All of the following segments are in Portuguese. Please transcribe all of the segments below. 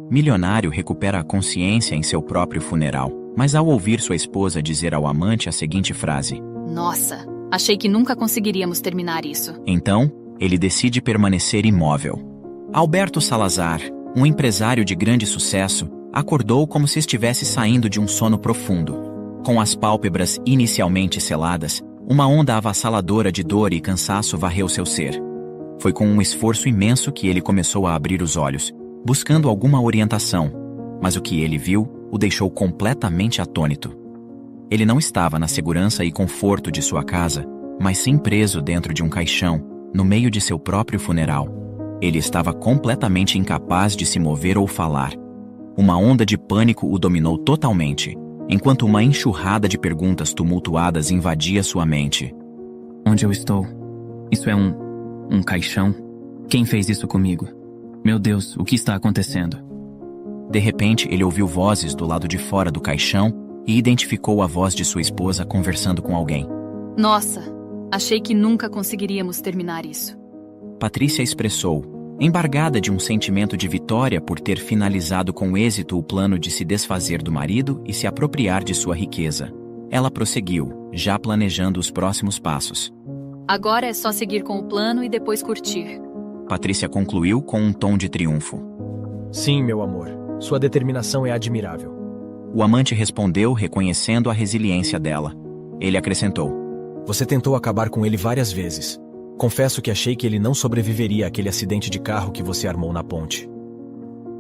Milionário recupera a consciência em seu próprio funeral, mas ao ouvir sua esposa dizer ao amante a seguinte frase: Nossa, achei que nunca conseguiríamos terminar isso. Então, ele decide permanecer imóvel. Alberto Salazar, um empresário de grande sucesso, acordou como se estivesse saindo de um sono profundo. Com as pálpebras inicialmente celadas, uma onda avassaladora de dor e cansaço varreu seu ser. Foi com um esforço imenso que ele começou a abrir os olhos, buscando alguma orientação, mas o que ele viu o deixou completamente atônito. Ele não estava na segurança e conforto de sua casa, mas sim preso dentro de um caixão, no meio de seu próprio funeral. Ele estava completamente incapaz de se mover ou falar. Uma onda de pânico o dominou totalmente, enquanto uma enxurrada de perguntas tumultuadas invadia sua mente. Onde eu estou? Isso é um caixão? Quem fez isso comigo? Meu Deus, o que está acontecendo? De repente, ele ouviu vozes do lado de fora do caixão e identificou a voz de sua esposa conversando com alguém. Nossa, achei que nunca conseguiríamos terminar isso. Patrícia expressou, embargada de um sentimento de vitória por ter finalizado com êxito o plano de se desfazer do marido e se apropriar de sua riqueza. Ela prosseguiu, já planejando os próximos passos. Agora é só seguir com o plano e depois curtir. Patrícia concluiu com um tom de triunfo. Sim, meu amor. Sua determinação é admirável. O amante respondeu, reconhecendo a resiliência dela. Ele acrescentou: Você tentou acabar com ele várias vezes. Confesso que achei que ele não sobreviveria àquele acidente de carro que você armou na ponte.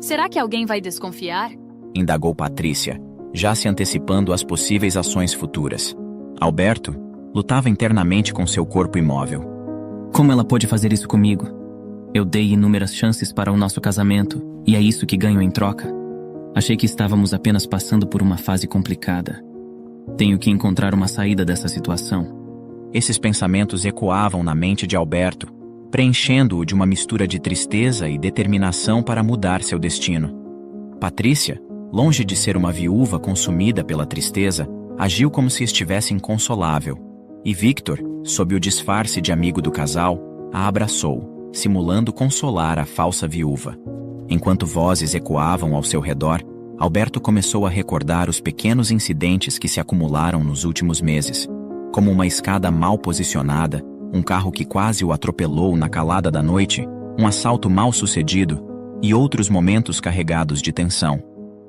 Será que alguém vai desconfiar? Indagou Patrícia, já se antecipando às possíveis ações futuras. Alberto lutava internamente com seu corpo imóvel. Como ela pôde fazer isso comigo? Eu dei inúmeras chances para o nosso casamento, e é isso que ganho em troca. Achei que estávamos apenas passando por uma fase complicada. Tenho que encontrar uma saída dessa situação. Esses pensamentos ecoavam na mente de Alberto, preenchendo-o de uma mistura de tristeza e determinação para mudar seu destino. Patrícia, longe de ser uma viúva consumida pela tristeza, agiu como se estivesse inconsolável. E Victor, sob o disfarce de amigo do casal, a abraçou, simulando consolar a falsa viúva. Enquanto vozes ecoavam ao seu redor, Alberto começou a recordar os pequenos incidentes que se acumularam nos últimos meses, como uma escada mal posicionada, um carro que quase o atropelou na calada da noite, um assalto mal sucedido e outros momentos carregados de tensão.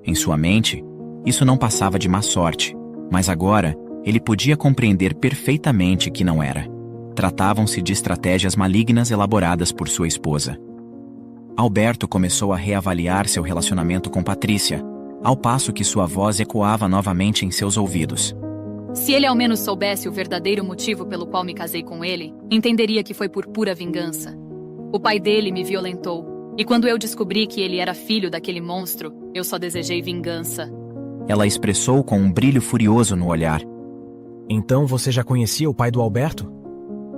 Em sua mente, isso não passava de má sorte, mas agora ele podia compreender perfeitamente que não era. Tratavam-se de estratégias malignas elaboradas por sua esposa. Alberto começou a reavaliar seu relacionamento com Patrícia, ao passo que sua voz ecoava novamente em seus ouvidos. Se ele ao menos soubesse o verdadeiro motivo pelo qual me casei com ele, entenderia que foi por pura vingança. O pai dele me violentou, e quando eu descobri que ele era filho daquele monstro, eu só desejei vingança. Ela expressou com um brilho furioso no olhar. Então você já conhecia o pai do Alberto?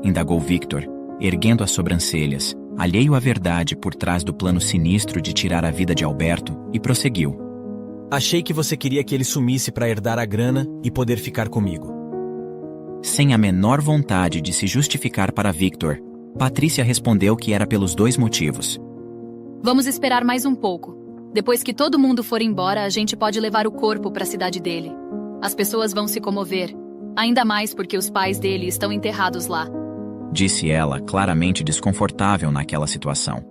Indagou Victor, erguendo as sobrancelhas, alheio à verdade por trás do plano sinistro de tirar a vida de Alberto, e prosseguiu. Achei que você queria que ele sumisse para herdar a grana e poder ficar comigo. Sem a menor vontade de se justificar para Victor, Patrícia respondeu que era pelos dois motivos. Vamos esperar mais um pouco. Depois que todo mundo for embora, a gente pode levar o corpo para a cidade dele. As pessoas vão se comover, ainda mais porque os pais dele estão enterrados lá. Disse ela, claramente desconfortável naquela situação.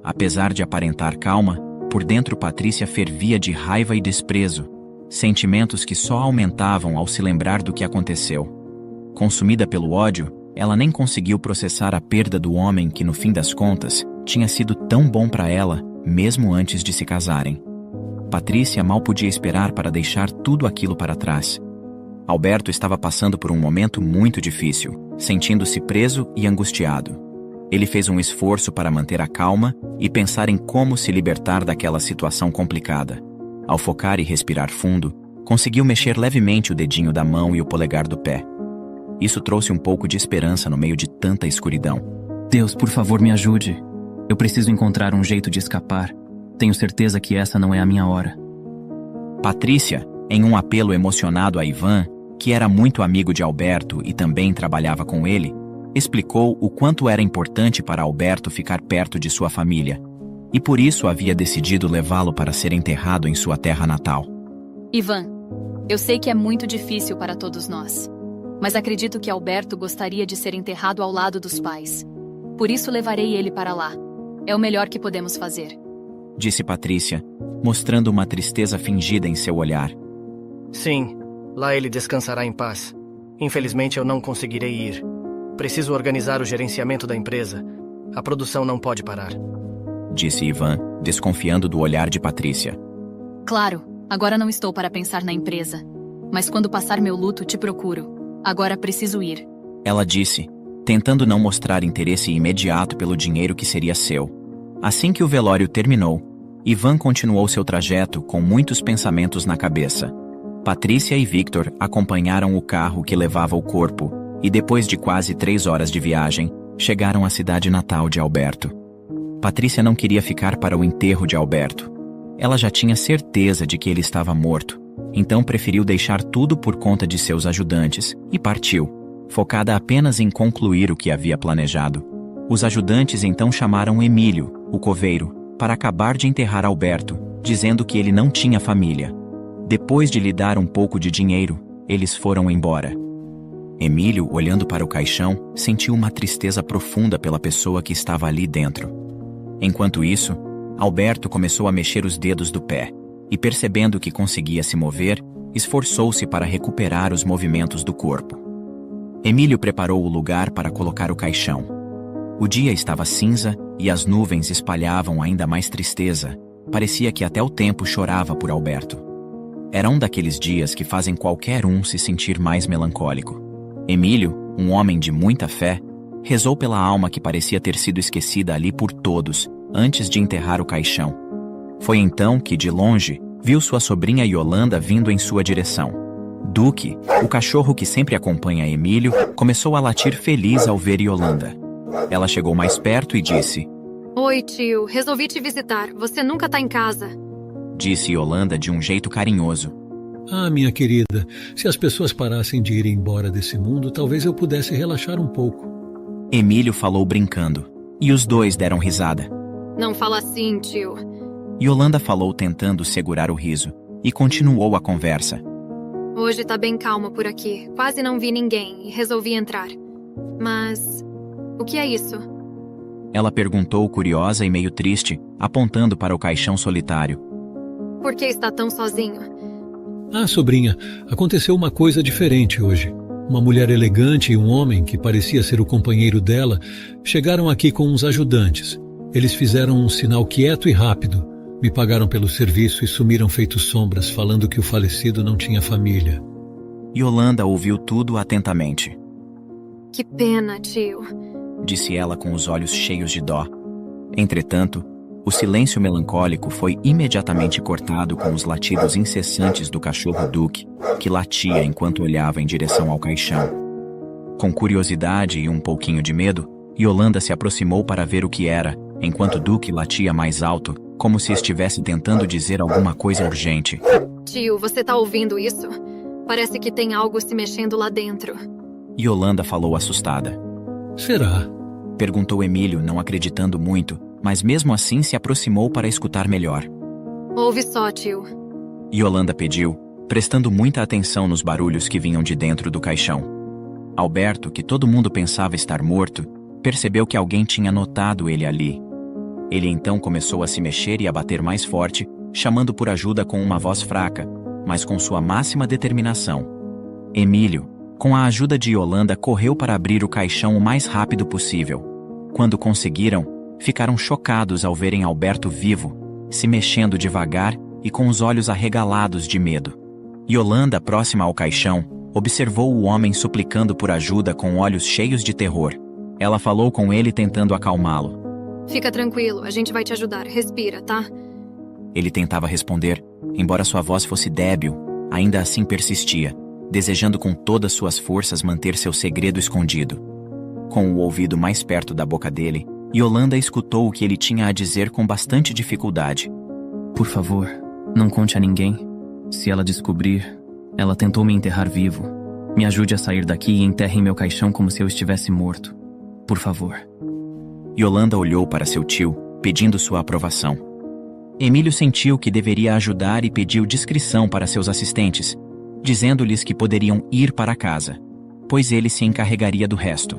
Apesar de aparentar calma, por dentro Patrícia fervia de raiva e desprezo, sentimentos que só aumentavam ao se lembrar do que aconteceu. Consumida pelo ódio, ela nem conseguiu processar a perda do homem que, no fim das contas, tinha sido tão bom para ela, mesmo antes de se casarem. Patrícia mal podia esperar para deixar tudo aquilo para trás. Alberto estava passando por um momento muito difícil, sentindo-se preso e angustiado. Ele fez um esforço para manter a calma e pensar em como se libertar daquela situação complicada. Ao focar e respirar fundo, conseguiu mexer levemente o dedinho da mão e o polegar do pé. Isso trouxe um pouco de esperança no meio de tanta escuridão. Deus, por favor, me ajude. Eu preciso encontrar um jeito de escapar. Tenho certeza que essa não é a minha hora. Patrícia, em um apelo emocionado a Ivan, que era muito amigo de Alberto e também trabalhava com ele, explicou o quanto era importante para Alberto ficar perto de sua família. e por isso havia decidido levá-lo para ser enterrado em sua terra natal. Ivan, eu sei que é muito difícil para todos nós, mas acredito que Alberto gostaria de ser enterrado ao lado dos pais. Por isso levarei ele para lá. É o melhor que podemos fazer. Disse Patrícia, mostrando uma tristeza fingida em seu olhar. Sim, lá ele descansará em paz. Infelizmente eu não conseguirei ir. Preciso organizar o gerenciamento da empresa. A produção não pode parar. Disse Ivan, desconfiando do olhar de Patrícia. Claro, agora não estou para pensar na empresa. Mas quando passar meu luto, te procuro. Agora preciso ir. Ela disse, tentando não mostrar interesse imediato pelo dinheiro que seria seu. Assim que o velório terminou, Ivan continuou seu trajeto com muitos pensamentos na cabeça. Patrícia e Victor acompanharam o carro que levava o corpo e depois de quase 3 horas de viagem, chegaram à cidade natal de Alberto. Patrícia não queria ficar para o enterro de Alberto. Ela já tinha certeza de que ele estava morto, então preferiu deixar tudo por conta de seus ajudantes e partiu, focada apenas em concluir o que havia planejado. Os ajudantes então chamaram Emílio, o coveiro, para acabar de enterrar Alberto, dizendo que ele não tinha família. Depois de lhe dar um pouco de dinheiro, eles foram embora. Emílio, olhando para o caixão, sentiu uma tristeza profunda pela pessoa que estava ali dentro. Enquanto isso, Alberto começou a mexer os dedos do pé, e percebendo que conseguia se mover, esforçou-se para recuperar os movimentos do corpo. Emílio preparou o lugar para colocar o caixão. O dia estava cinza e as nuvens espalhavam ainda mais tristeza. Parecia que até o tempo chorava por Alberto. Era um daqueles dias que fazem qualquer um se sentir mais melancólico. Emílio, um homem de muita fé, rezou pela alma que parecia ter sido esquecida ali por todos, antes de enterrar o caixão. Foi então que, de longe, viu sua sobrinha Yolanda vindo em sua direção. Duque, o cachorro que sempre acompanha Emílio, começou a latir feliz ao ver Yolanda. Ela chegou mais perto e disse: Oi, tio. Resolvi te visitar. Você nunca tá em casa. Disse Yolanda de um jeito carinhoso. Ah, minha querida, se as pessoas parassem de ir embora desse mundo, talvez eu pudesse relaxar um pouco. Emílio falou brincando, e os dois deram risada. Não fala assim, tio. Yolanda falou tentando segurar o riso, e continuou a conversa. Hoje tá bem calmo por aqui. Quase não vi ninguém e resolvi entrar. Mas... o que é isso? Ela perguntou curiosa e meio triste, apontando para o caixão solitário. Por que está tão sozinho? Ah, sobrinha, aconteceu uma coisa diferente hoje. Uma mulher elegante e um homem, que parecia ser o companheiro dela, chegaram aqui com uns ajudantes. Eles fizeram um sinal quieto e rápido. Me pagaram pelo serviço e sumiram feitos sombras, falando que o falecido não tinha família. Yolanda ouviu tudo atentamente. Que pena, tio. Disse ela com os olhos cheios de dó. Entretanto, o silêncio melancólico foi imediatamente cortado com os latidos incessantes do cachorro Duque, que latia enquanto olhava em direção ao caixão. Com curiosidade e um pouquinho de medo, Yolanda se aproximou para ver o que era, enquanto Duque latia mais alto, como se estivesse tentando dizer alguma coisa urgente. Tio, você tá ouvindo isso? Parece que tem algo se mexendo lá dentro. Yolanda falou assustada. Será? Perguntou Emílio, não acreditando muito, mas mesmo assim se aproximou para escutar melhor. Ouve só, tio. Yolanda pediu, prestando muita atenção nos barulhos que vinham de dentro do caixão. Alberto, que todo mundo pensava estar morto, percebeu que alguém tinha notado ele ali. Ele então começou a se mexer e a bater mais forte, chamando por ajuda com uma voz fraca, mas com sua máxima determinação. Emílio, com a ajuda de Yolanda, correu para abrir o caixão o mais rápido possível. Quando conseguiram, ficaram chocados ao verem Alberto vivo, se mexendo devagar e com os olhos arregalados de medo. Yolanda, próxima ao caixão, observou o homem suplicando por ajuda com olhos cheios de terror. Ela falou com ele tentando acalmá-lo. Fica tranquilo, a gente vai te ajudar. Respira, tá? Ele tentava responder, embora sua voz fosse débil, ainda assim persistia, desejando com todas suas forças manter seu segredo escondido. Com o ouvido mais perto da boca dele, Yolanda escutou o que ele tinha a dizer com bastante dificuldade. Por favor, não conte a ninguém. Se ela descobrir, ela tentou me enterrar vivo. Me ajude a sair daqui e enterre em meu caixão como se eu estivesse morto. Por favor. Yolanda olhou para seu tio, pedindo sua aprovação. Emílio sentiu que deveria ajudar e pediu discrição para seus assistentes, dizendo-lhes que poderiam ir para casa, pois ele se encarregaria do resto.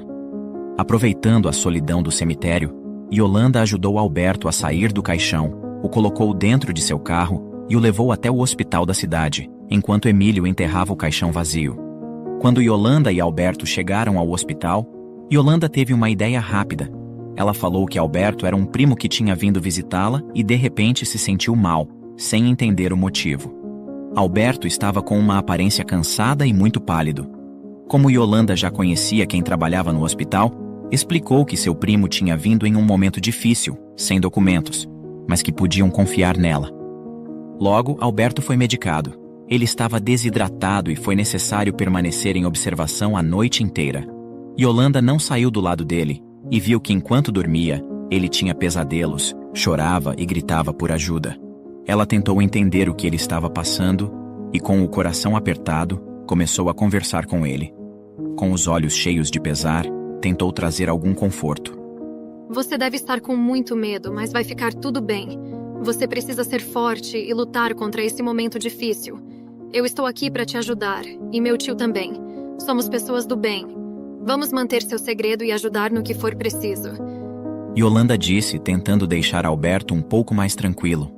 Aproveitando a solidão do cemitério, Yolanda ajudou Alberto a sair do caixão, o colocou dentro de seu carro e o levou até o hospital da cidade, enquanto Emílio enterrava o caixão vazio. Quando Yolanda e Alberto chegaram ao hospital, Yolanda teve uma ideia rápida. Ela falou que Alberto era um primo que tinha vindo visitá-la e de repente se sentiu mal, sem entender o motivo. Alberto estava com uma aparência cansada e muito pálido. Como Yolanda já conhecia quem trabalhava no hospital, explicou que seu primo tinha vindo em um momento difícil, sem documentos, mas que podiam confiar nela. Logo, Alberto foi medicado. Ele estava desidratado e foi necessário permanecer em observação a noite inteira. Yolanda não saiu do lado dele e viu que enquanto dormia, ele tinha pesadelos, chorava e gritava por ajuda. Ela tentou entender o que ele estava passando e, com o coração apertado, começou a conversar com ele. Com os olhos cheios de pesar, tentou trazer algum conforto. Você deve estar com muito medo, mas vai ficar tudo bem. Você precisa ser forte e lutar contra esse momento difícil. Eu estou aqui para te ajudar, e meu tio também. Somos pessoas do bem. Vamos manter seu segredo e ajudar no que for preciso. Yolanda disse, tentando deixar Alberto um pouco mais tranquilo.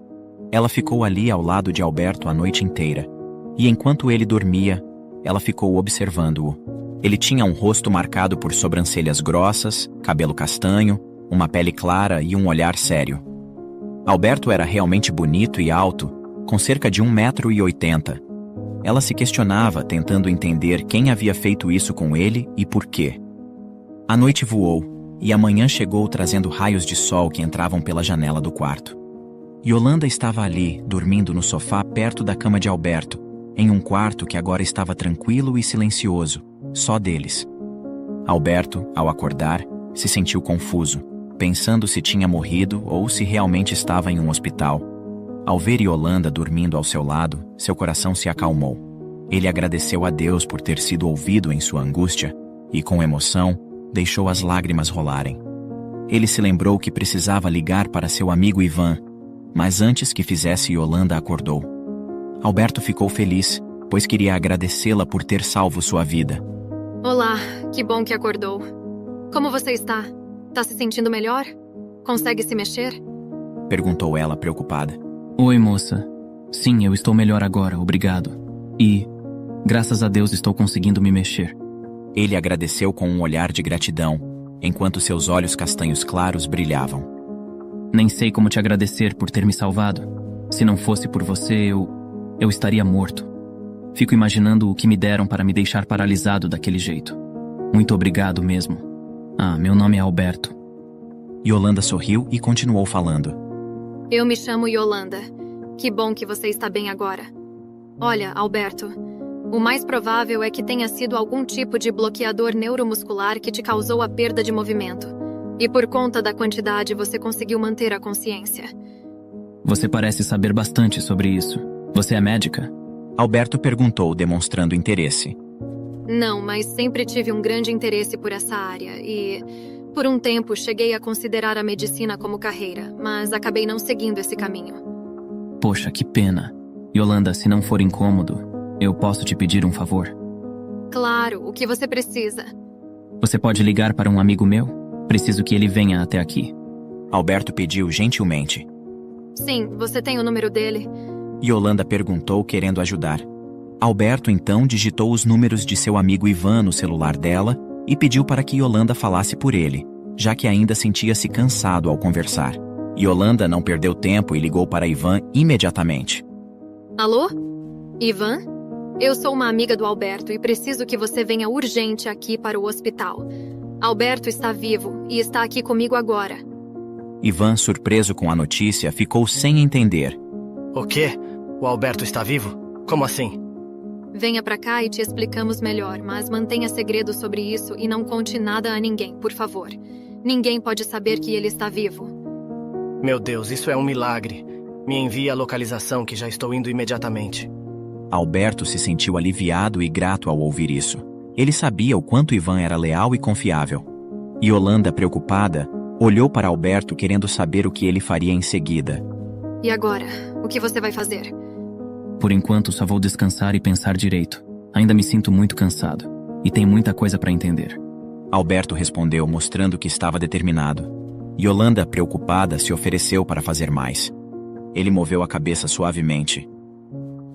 Ela ficou ali ao lado de Alberto a noite inteira. E enquanto ele dormia, ela ficou observando-o. Ele tinha um rosto marcado por sobrancelhas grossas, cabelo castanho, uma pele clara e um olhar sério. Alberto era realmente bonito e alto, com cerca de 1,80 m. Ela se questionava, tentando entender quem havia feito isso com ele e por quê. A noite voou, e a manhã chegou trazendo raios de sol que entravam pela janela do quarto. Yolanda estava ali, dormindo no sofá perto da cama de Alberto, em um quarto que agora estava tranquilo e silencioso, só deles. Alberto, ao acordar, se sentiu confuso, pensando se tinha morrido ou se realmente estava em um hospital. Ao ver Yolanda dormindo ao seu lado, seu coração se acalmou. Ele agradeceu a Deus por ter sido ouvido em sua angústia e, com emoção, deixou as lágrimas rolarem. Ele se lembrou que precisava ligar para seu amigo Ivan, mas antes que fizesse, Yolanda acordou. Alberto ficou feliz, pois queria agradecê-la por ter salvo sua vida. Olá, que bom que acordou. Como você está? Tá se sentindo melhor? Consegue se mexer? Perguntou ela, preocupada. Oi, moça. Sim, eu estou melhor agora, obrigado. E, graças a Deus, estou conseguindo me mexer. Ele agradeceu com um olhar de gratidão, enquanto seus olhos castanhos claros brilhavam. Nem sei como te agradecer por ter me salvado. Se não fosse por você, eu estaria morto. Fico imaginando o que me deram para me deixar paralisado daquele jeito. Muito obrigado mesmo. Meu nome é Alberto. Yolanda sorriu e continuou falando. Eu me chamo Yolanda. Que bom que você está bem agora. Olha, Alberto, o mais provável é que tenha sido algum tipo de bloqueador neuromuscular que te causou a perda de movimento. E por conta da quantidade, você conseguiu manter a consciência. Você parece saber bastante sobre isso. Você é médica? Alberto perguntou, demonstrando interesse. Não, mas sempre tive um grande interesse por essa área e, por um tempo, cheguei a considerar a medicina como carreira, mas acabei não seguindo esse caminho. Poxa, que pena. Yolanda, se não for incômodo, eu posso te pedir um favor? Claro, o que você precisa? Você pode ligar para um amigo meu? Preciso que ele venha até aqui. Alberto pediu gentilmente. Sim, você tem o número dele? Yolanda perguntou, querendo ajudar. Alberto então digitou os números de seu amigo Ivan no celular dela e pediu para que Yolanda falasse por ele, já que ainda sentia-se cansado ao conversar. Yolanda não perdeu tempo e ligou para Ivan imediatamente. Alô? Ivan? Eu sou uma amiga do Alberto e preciso que você venha urgente aqui para o hospital. Alberto está vivo e está aqui comigo agora. Ivan, surpreso com a notícia, ficou sem entender. O quê? O Alberto está vivo? Como assim? Venha pra cá e te explicamos melhor, mas mantenha segredo sobre isso e não conte nada a ninguém, por favor. Ninguém pode saber que ele está vivo. Meu Deus, isso é um milagre. Me envie a localização que já estou indo imediatamente. Alberto se sentiu aliviado e grato ao ouvir isso. Ele sabia o quanto Ivan era leal e confiável. Yolanda, preocupada, Olhou para Alberto querendo saber o que ele faria em seguida. E agora? O que você vai fazer? Por enquanto, só vou descansar e pensar direito. Ainda me sinto muito cansado. E tem muita coisa para entender. Alberto respondeu, mostrando que estava determinado. Yolanda, preocupada, se ofereceu para fazer mais. Ele moveu a cabeça suavemente.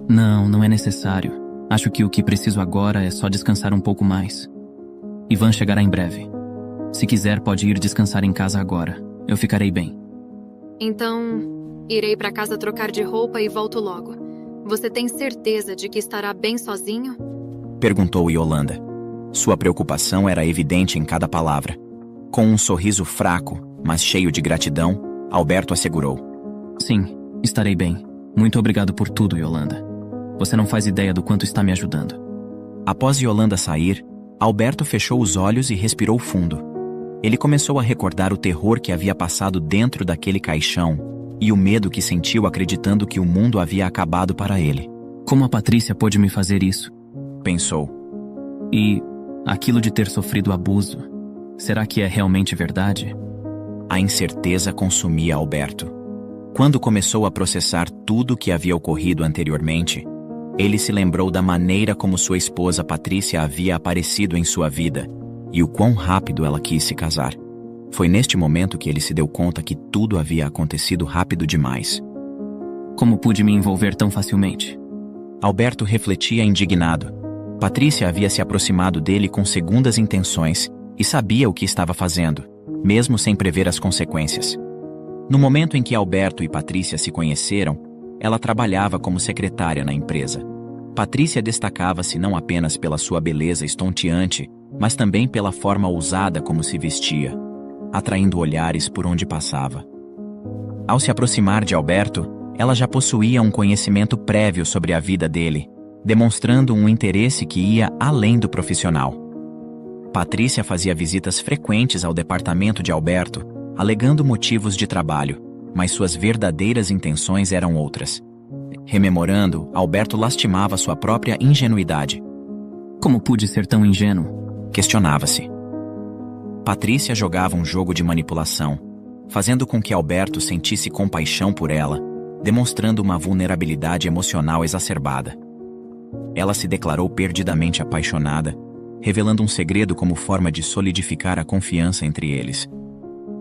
Não é necessário. Acho que o que preciso agora é só descansar um pouco mais. Ivan chegará em breve. Se quiser, pode ir descansar em casa agora. Eu ficarei bem. Então, irei para casa trocar de roupa e volto logo. Você tem certeza de que estará bem sozinho? Perguntou Yolanda. Sua preocupação era evidente em cada palavra. Com um sorriso fraco, mas cheio de gratidão, Alberto assegurou. Sim, estarei bem. Muito obrigado por tudo, Yolanda. Você não faz ideia do quanto está me ajudando. Após Yolanda sair, Alberto fechou os olhos e respirou fundo. Ele começou a recordar o terror que havia passado dentro daquele caixão e o medo que sentiu acreditando que o mundo havia acabado para ele. Como a Patrícia pôde me fazer isso? Pensou. E aquilo de ter sofrido abuso, será que é realmente verdade? A incerteza consumia Alberto. Quando começou a processar tudo o que havia ocorrido anteriormente, ele se lembrou da maneira como sua esposa Patrícia havia aparecido em sua vida e o quão rápido ela quis se casar. Foi neste momento que ele se deu conta que tudo havia acontecido rápido demais. Como pude me envolver tão facilmente? Alberto refletia indignado. Patrícia havia se aproximado dele com segundas intenções e sabia o que estava fazendo, mesmo sem prever as consequências. No momento em que Alberto e Patrícia se conheceram, ela trabalhava como secretária na empresa. Patrícia destacava-se não apenas pela sua beleza estonteante, mas também pela forma ousada como se vestia, atraindo olhares por onde passava. Ao se aproximar de Alberto, ela já possuía um conhecimento prévio sobre a vida dele, demonstrando um interesse que ia além do profissional. Patrícia fazia visitas frequentes ao departamento de Alberto, alegando motivos de trabalho, mas suas verdadeiras intenções eram outras. Rememorando, Alberto lastimava sua própria ingenuidade. Como pude ser tão ingênuo? Questionava-se. Patrícia jogava um jogo de manipulação, fazendo com que Alberto sentisse compaixão por ela, demonstrando uma vulnerabilidade emocional exacerbada. Ela se declarou perdidamente apaixonada, revelando um segredo como forma de solidificar a confiança entre eles.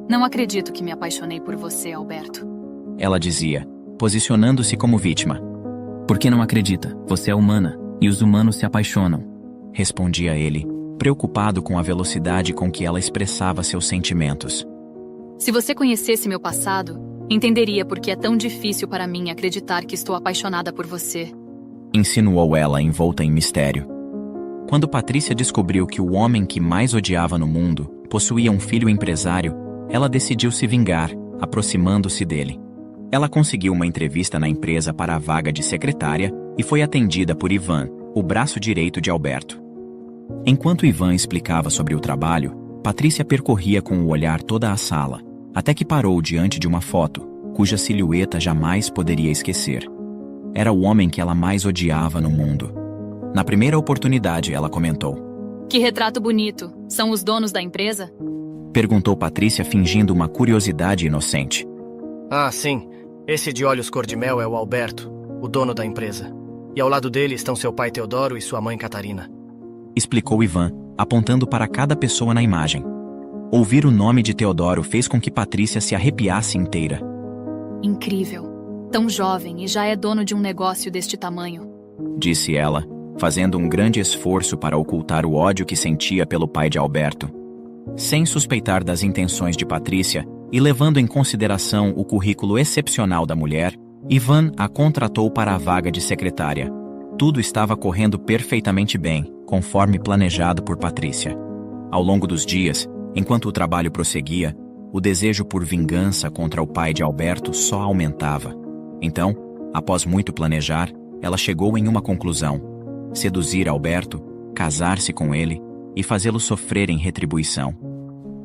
Não acredito que me apaixonei por você, Alberto. Ela dizia, posicionando-se como vítima. Por que não acredita? Você é humana, e os humanos se apaixonam. Respondia ele, preocupado com a velocidade com que ela expressava seus sentimentos. Se você conhecesse meu passado, entenderia por que é tão difícil para mim acreditar que estou apaixonada por você. Insinuou ela, envolta em mistério. Quando Patrícia descobriu que o homem que mais odiava no mundo possuía um filho empresário, ela decidiu se vingar, aproximando-se dele. Ela conseguiu uma entrevista na empresa para a vaga de secretária e foi atendida por Ivan, o braço direito de Alberto. Enquanto Ivan explicava sobre o trabalho, Patrícia percorria com o olhar toda a sala, até que parou diante de uma foto, cuja silhueta jamais poderia esquecer. Era o homem que ela mais odiava no mundo. Na primeira oportunidade, ela comentou. Que retrato bonito. São os donos da empresa? Perguntou Patrícia, fingindo uma curiosidade inocente. Ah, sim. Esse de olhos cor-de-mel é o Alberto, o dono da empresa. E ao lado dele estão seu pai Teodoro e sua mãe Catarina. Explicou Ivan, apontando para cada pessoa na imagem. Ouvir o nome de Teodoro fez com que Patrícia se arrepiasse inteira. Incrível. Tão jovem e já é dono de um negócio deste tamanho. Disse ela, fazendo um grande esforço para ocultar o ódio que sentia pelo pai de Alberto. Sem suspeitar das intenções de Patrícia e levando em consideração o currículo excepcional da mulher, Ivan a contratou para a vaga de secretária. Tudo estava correndo perfeitamente bem, conforme planejado por Patrícia. Ao longo dos dias, enquanto o trabalho prosseguia, o desejo por vingança contra o pai de Alberto só aumentava. Então, após muito planejar, ela chegou em uma conclusão: seduzir Alberto, casar-se com ele e fazê-lo sofrer em retribuição.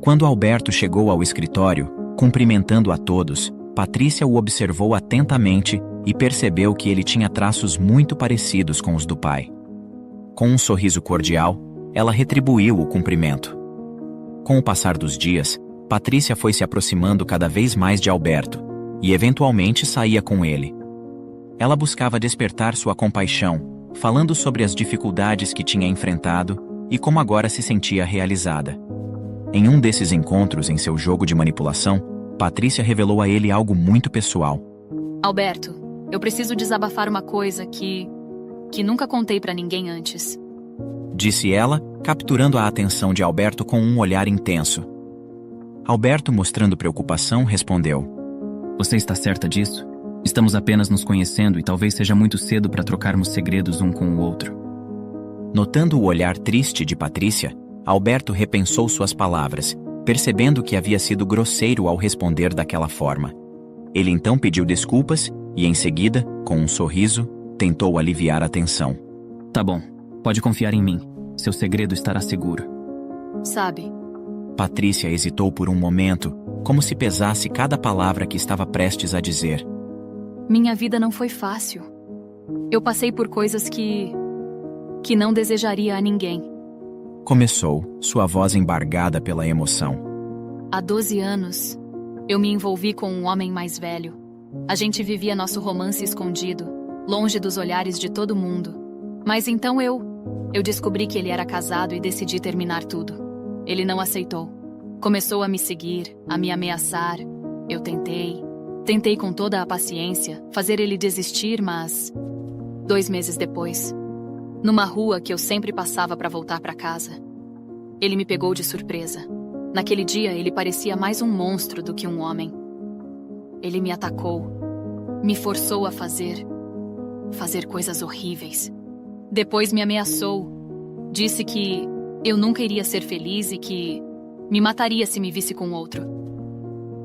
Quando Alberto chegou ao escritório, cumprimentando a todos, Patrícia o observou atentamente e percebeu que ele tinha traços muito parecidos com os do pai. Com um sorriso cordial, ela retribuiu o cumprimento. Com o passar dos dias, Patrícia foi se aproximando cada vez mais de Alberto, e eventualmente saía com ele. Ela buscava despertar sua compaixão, falando sobre as dificuldades que tinha enfrentado e como agora se sentia realizada. Em um desses encontros em seu jogo de manipulação, Patrícia revelou a ele algo muito pessoal. Alberto, eu preciso desabafar uma coisa que nunca contei pra ninguém antes. Disse ela, capturando a atenção de Alberto com um olhar intenso. Alberto, mostrando preocupação, respondeu: Você está certa disso? Estamos apenas nos conhecendo e talvez seja muito cedo para trocarmos segredos um com o outro. Notando o olhar triste de Patrícia, Alberto repensou suas palavras, percebendo que havia sido grosseiro ao responder daquela forma. Ele então pediu desculpas e, em seguida, com um sorriso, tentou aliviar a tensão. Tá bom, pode confiar em mim. Seu segredo estará seguro. Sabe, Patrícia hesitou por um momento, como se pesasse cada palavra que estava prestes a dizer. minha vida não foi fácil. Eu passei por coisas que não desejaria a ninguém. Começou, sua voz embargada pela emoção. Há 12 anos, eu me envolvi com um homem mais velho. A gente vivia nosso romance escondido, longe dos olhares de todo mundo. Mas então eu descobri que ele era casado e decidi terminar tudo. Ele não aceitou. Começou a me seguir, a me ameaçar. Eu tentei com toda a paciência fazer ele desistir, mas 2 meses depois, numa rua que eu sempre passava para voltar para casa, ele me pegou de surpresa. Naquele dia, ele parecia mais um monstro do que um homem. Ele me atacou, me forçou a fazer coisas horríveis. Depois me ameaçou, disse que eu nunca iria ser feliz e que me mataria se me visse com outro.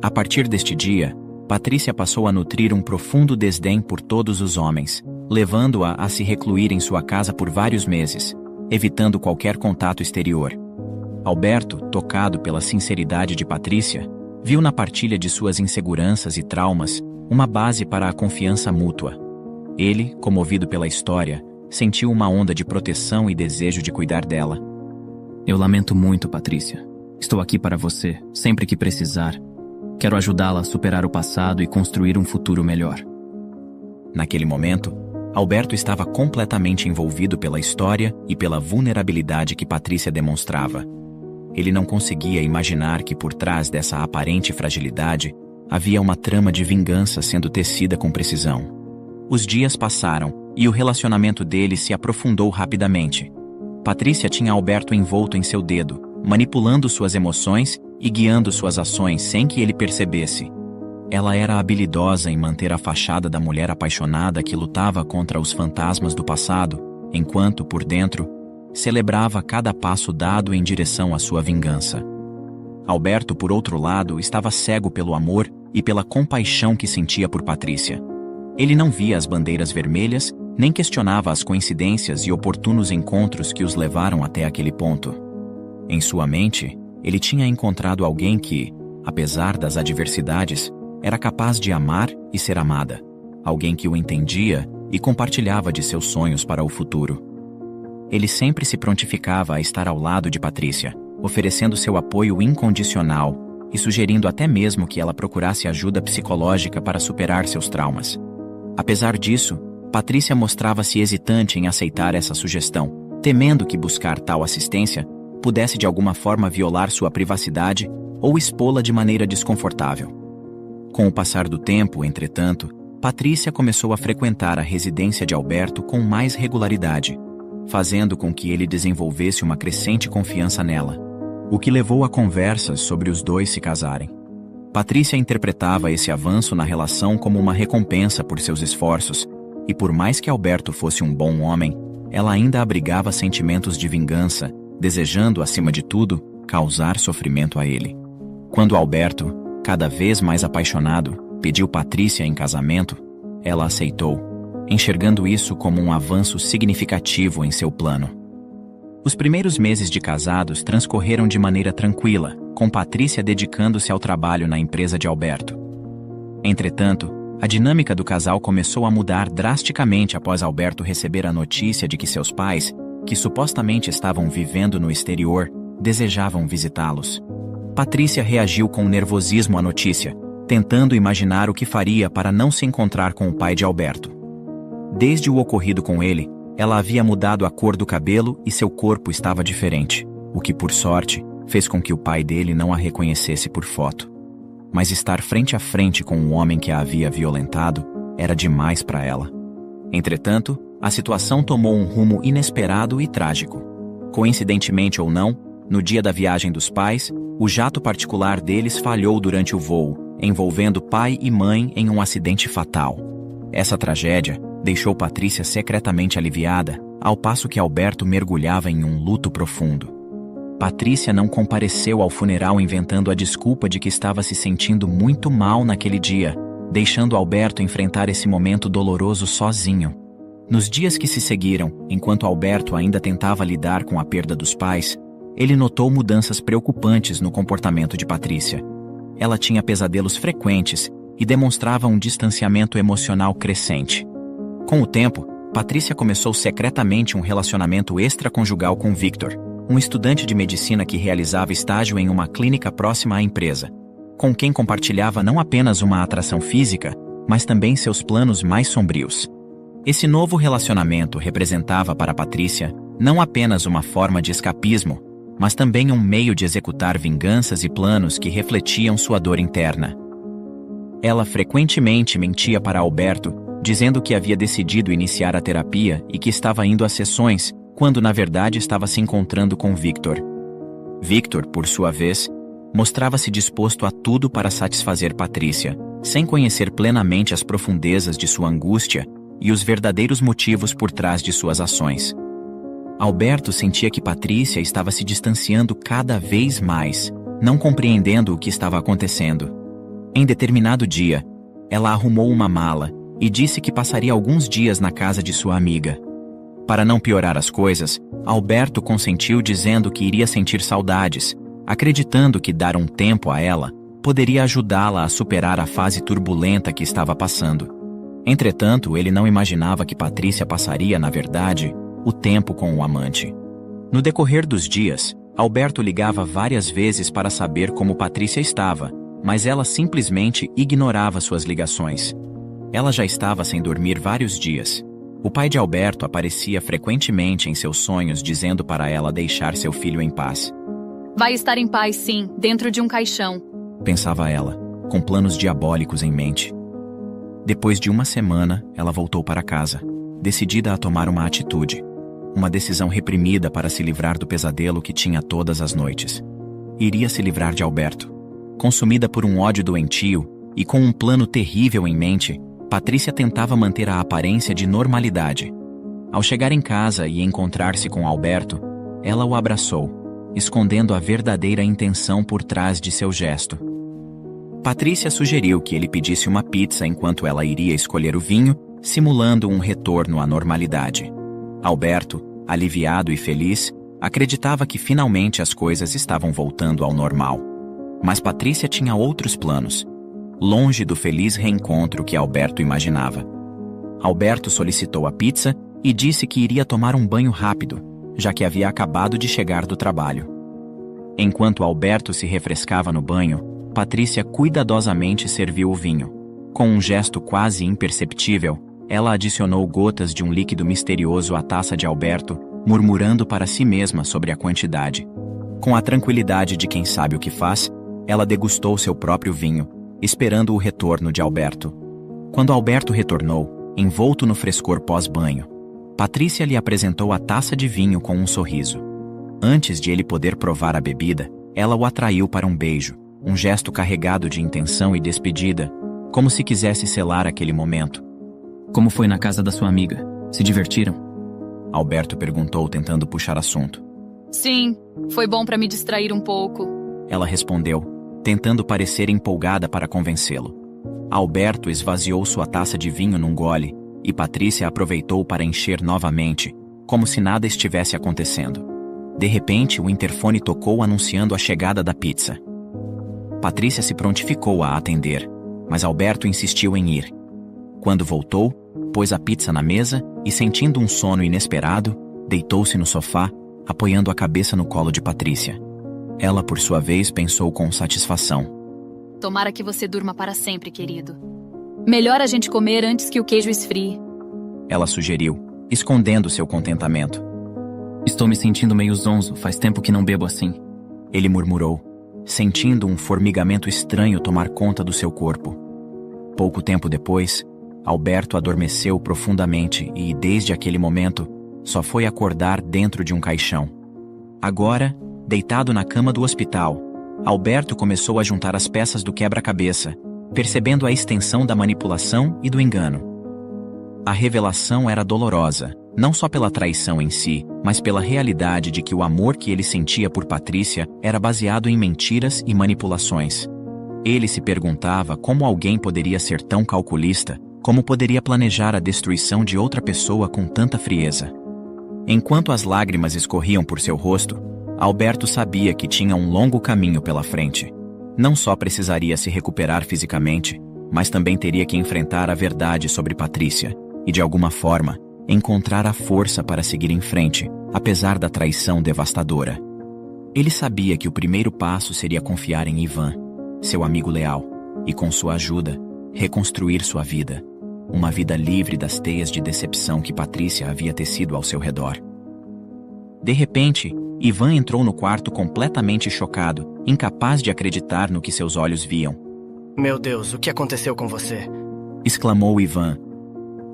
A partir deste dia, Patrícia passou a nutrir um profundo desdém por todos os homens, levando-a a se recluir em sua casa por vários meses, evitando qualquer contato exterior. Alberto, tocado pela sinceridade de Patrícia, viu na partilha de suas inseguranças e traumas uma base para a confiança mútua. Ele, comovido pela história, sentiu uma onda de proteção e desejo de cuidar dela. Eu lamento muito, Patrícia. Estou aqui para você, sempre que precisar. Quero ajudá-la a superar o passado e construir um futuro melhor. Naquele momento, Alberto estava completamente envolvido pela história e pela vulnerabilidade que Patrícia demonstrava. Ele não conseguia imaginar que por trás dessa aparente fragilidade havia uma trama de vingança sendo tecida com precisão. Os dias passaram e o relacionamento deles se aprofundou rapidamente. Patrícia tinha Alberto envolto em seu dedo, manipulando suas emoções e guiando suas ações sem que ele percebesse. Ela era habilidosa em manter a fachada da mulher apaixonada que lutava contra os fantasmas do passado, enquanto, por dentro, celebrava cada passo dado em direção à sua vingança. Alberto, por outro lado, estava cego pelo amor e pela compaixão que sentia por Patrícia. Ele não via as bandeiras vermelhas, nem questionava as coincidências e oportunos encontros que os levaram até aquele ponto. Em sua mente, ele tinha encontrado alguém que, apesar das adversidades, era capaz de amar e ser amada. Alguém que o entendia e compartilhava de seus sonhos para o futuro. Ele sempre se prontificava a estar ao lado de Patrícia, oferecendo seu apoio incondicional e sugerindo até mesmo que ela procurasse ajuda psicológica para superar seus traumas. Apesar disso, Patrícia mostrava-se hesitante em aceitar essa sugestão, temendo que buscar tal assistência pudesse de alguma forma violar sua privacidade ou expô-la de maneira desconfortável. Com o passar do tempo, entretanto, Patrícia começou a frequentar a residência de Alberto com mais regularidade, fazendo com que ele desenvolvesse uma crescente confiança nela, o que levou a conversas sobre os dois se casarem. Patrícia interpretava esse avanço na relação como uma recompensa por seus esforços, e por mais que Alberto fosse um bom homem, ela ainda abrigava sentimentos de vingança, desejando, acima de tudo, causar sofrimento a ele. Quando Alberto, cada vez mais apaixonado, pediu Patrícia em casamento, ela aceitou, enxergando isso como um avanço significativo em seu plano. Os primeiros meses de casados transcorreram de maneira tranquila, com Patrícia dedicando-se ao trabalho na empresa de Alberto. Entretanto, a dinâmica do casal começou a mudar drasticamente após Alberto receber a notícia de que seus pais, que supostamente estavam vivendo no exterior, desejavam visitá-los. Patrícia reagiu com nervosismo à notícia, tentando imaginar o que faria para não se encontrar com o pai de Alberto. Desde o ocorrido com ele, ela havia mudado a cor do cabelo e seu corpo estava diferente, o que, por sorte, fez com que o pai dele não a reconhecesse por foto. Mas estar frente a frente com o homem que a havia violentado era demais para ela. Entretanto, a situação tomou um rumo inesperado e trágico. Coincidentemente ou não, no dia da viagem dos pais, o jato particular deles falhou durante o voo, envolvendo pai e mãe em um acidente fatal. Essa tragédia deixou Patrícia secretamente aliviada, ao passo que Alberto mergulhava em um luto profundo. Patrícia não compareceu ao funeral inventando a desculpa de que estava se sentindo muito mal naquele dia, deixando Alberto enfrentar esse momento doloroso sozinho. Nos dias que se seguiram, enquanto Alberto ainda tentava lidar com a perda dos pais, ele notou mudanças preocupantes no comportamento de Patrícia. Ela tinha pesadelos frequentes e demonstrava um distanciamento emocional crescente. Com o tempo, Patrícia começou secretamente um relacionamento extraconjugal com Victor, um estudante de medicina que realizava estágio em uma clínica próxima à empresa, com quem compartilhava não apenas uma atração física, mas também seus planos mais sombrios. Esse novo relacionamento representava para Patrícia não apenas uma forma de escapismo, mas também um meio de executar vinganças e planos que refletiam sua dor interna. Ela frequentemente mentia para Alberto, dizendo que havia decidido iniciar a terapia e que estava indo às sessões, quando na verdade estava se encontrando com Victor. Victor, por sua vez, mostrava-se disposto a tudo para satisfazer Patrícia, sem conhecer plenamente as profundezas de sua angústia e os verdadeiros motivos por trás de suas ações. Alberto sentia que Patrícia estava se distanciando cada vez mais, não compreendendo o que estava acontecendo. Em determinado dia, ela arrumou uma mala e disse que passaria alguns dias na casa de sua amiga. Para não piorar as coisas, Alberto consentiu dizendo que iria sentir saudades, acreditando que dar um tempo a ela poderia ajudá-la a superar a fase turbulenta que estava passando. Entretanto, ele não imaginava que Patrícia passaria, na verdade, o tempo com o amante. No decorrer dos dias, Alberto ligava várias vezes para saber como Patrícia estava, mas ela simplesmente ignorava suas ligações. Ela já estava sem dormir vários dias. O pai de Alberto aparecia frequentemente em seus sonhos dizendo para ela deixar seu filho em paz. Vai estar em paz, sim, dentro de um caixão, pensava ela, com planos diabólicos em mente. Depois de uma semana, ela voltou para casa, decidida a tomar uma atitude. Uma decisão reprimida para se livrar do pesadelo que tinha todas as noites. Iria se livrar de Alberto. Consumida por um ódio doentio e com um plano terrível em mente, Patrícia tentava manter a aparência de normalidade. Ao chegar em casa e encontrar-se com Alberto, ela o abraçou, escondendo a verdadeira intenção por trás de seu gesto. Patrícia sugeriu que ele pedisse uma pizza enquanto ela iria escolher o vinho, simulando um retorno à normalidade. Alberto, aliviado e feliz, acreditava que finalmente as coisas estavam voltando ao normal. Mas Patrícia tinha outros planos, longe do feliz reencontro que Alberto imaginava. Alberto solicitou a pizza e disse que iria tomar um banho rápido, já que havia acabado de chegar do trabalho. Enquanto Alberto se refrescava no banho, Patrícia cuidadosamente serviu o vinho. Com um gesto quase imperceptível, ela adicionou gotas de um líquido misterioso à taça de Alberto, murmurando para si mesma sobre a quantidade. Com a tranquilidade de quem sabe o que faz, ela degustou seu próprio vinho, esperando o retorno de Alberto. Quando Alberto retornou, envolto no frescor pós-banho, Patrícia lhe apresentou a taça de vinho com um sorriso. Antes de ele poder provar a bebida, ela o atraiu para um beijo, um gesto carregado de intenção e despedida, como se quisesse selar aquele momento. Como foi na casa da sua amiga? Se divertiram? Alberto perguntou, tentando puxar assunto. Sim, foi bom para me distrair um pouco. Ela respondeu, tentando parecer empolgada para convencê-lo. Alberto esvaziou sua taça de vinho num gole, e Patrícia aproveitou para encher novamente, como se nada estivesse acontecendo. De repente, o interfone tocou anunciando a chegada da pizza. Patrícia se prontificou a atender, mas Alberto insistiu em ir. Quando voltou, pôs a pizza na mesa e, sentindo um sono inesperado, deitou-se no sofá, apoiando a cabeça no colo de Patrícia. Ela, por sua vez, pensou com satisfação. Tomara que você durma para sempre, querido. Melhor a gente comer antes que o queijo esfrie. Ela sugeriu, escondendo seu contentamento. Estou me sentindo meio zonzo, faz tempo que não bebo assim. Ele murmurou, sentindo um formigamento estranho tomar conta do seu corpo. Pouco tempo depois, Alberto adormeceu profundamente e, desde aquele momento, só foi acordar dentro de um caixão. Agora, deitado na cama do hospital, Alberto começou a juntar as peças do quebra-cabeça, percebendo a extensão da manipulação e do engano. A revelação era dolorosa, não só pela traição em si, mas pela realidade de que o amor que ele sentia por Patrícia era baseado em mentiras e manipulações. Ele se perguntava como alguém poderia ser tão calculista, como poderia planejar a destruição de outra pessoa com tanta frieza. Enquanto as lágrimas escorriam por seu rosto, Alberto sabia que tinha um longo caminho pela frente. Não só precisaria se recuperar fisicamente, mas também teria que enfrentar a verdade sobre Patrícia e, de alguma forma, encontrar a força para seguir em frente, apesar da traição devastadora. Ele sabia que o primeiro passo seria confiar em Ivan, seu amigo leal, e com sua ajuda, reconstruir sua vida. Uma vida livre das teias de decepção que Patrícia havia tecido ao seu redor. De repente, Ivan entrou no quarto completamente chocado, incapaz de acreditar no que seus olhos viam. Meu Deus, o que aconteceu com você? Exclamou Ivan.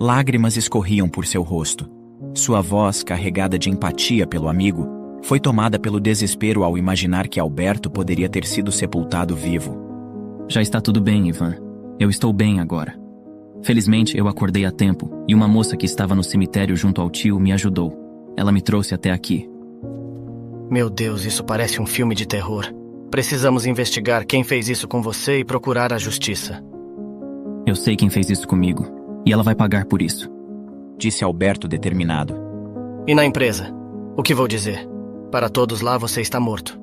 Lágrimas escorriam por seu rosto. Sua voz, carregada de empatia pelo amigo, foi tomada pelo desespero ao imaginar que Alberto poderia ter sido sepultado vivo. Já está tudo bem, Ivan. Eu estou bem agora. Felizmente, eu acordei a tempo, e uma moça que estava no cemitério junto ao tio me ajudou. Ela me trouxe até aqui. Meu Deus, isso parece um filme de terror. Precisamos investigar quem fez isso com você e procurar a justiça. Eu sei quem fez isso comigo, e ela vai pagar por isso. Disse Alberto determinado. E na empresa? O que vou dizer? Para todos lá você está morto.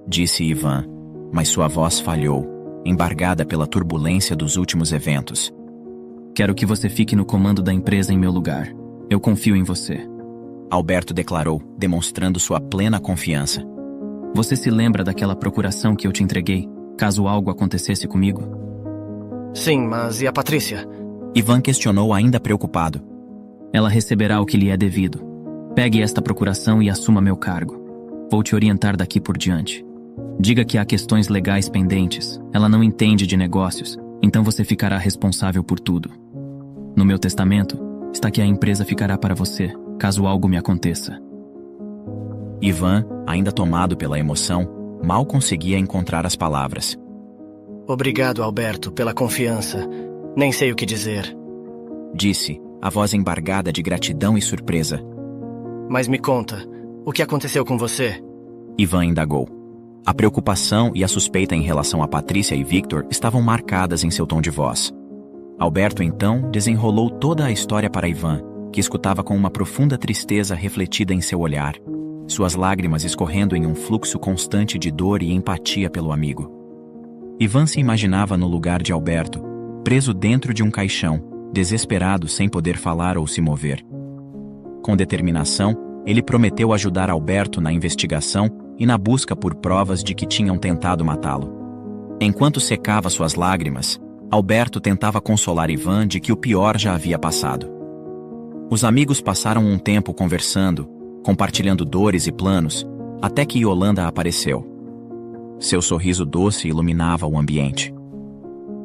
Disse Ivan, mas sua voz falhou, embargada pela turbulência dos últimos eventos. Quero que você fique no comando da empresa em meu lugar. Eu confio em você. Alberto declarou, demonstrando sua plena confiança. Você se lembra daquela procuração que eu te entreguei, caso algo acontecesse comigo? Sim, mas e a Patrícia? Ivan questionou ainda preocupado. Ela receberá o que lhe é devido. Pegue esta procuração e assuma meu cargo. Vou te orientar daqui por diante. Diga que há questões legais pendentes. Ela não entende de negócios, então você ficará responsável por tudo. No meu testamento, está que a empresa ficará para você, caso algo me aconteça. Ivan, ainda tomado pela emoção, mal conseguia encontrar as palavras. Obrigado, Alberto, pela confiança. Nem sei o que dizer. Disse, a voz embargada de gratidão e surpresa. Mas me conta, o que aconteceu com você? Ivan indagou. A preocupação e a suspeita em relação a Patrícia e Victor estavam marcadas em seu tom de voz. Alberto, então, desenrolou toda a história para Ivan, que escutava com uma profunda tristeza refletida em seu olhar, suas lágrimas escorrendo em um fluxo constante de dor e empatia pelo amigo. Ivan se imaginava no lugar de Alberto, preso dentro de um caixão, desesperado sem poder falar ou se mover. Com determinação, ele prometeu ajudar Alberto na investigação e na busca por provas de que tinham tentado matá-lo. Enquanto secava suas lágrimas, Alberto tentava consolar Ivan de que o pior já havia passado. Os amigos passaram um tempo conversando, compartilhando dores e planos, até que Yolanda apareceu. Seu sorriso doce iluminava o ambiente.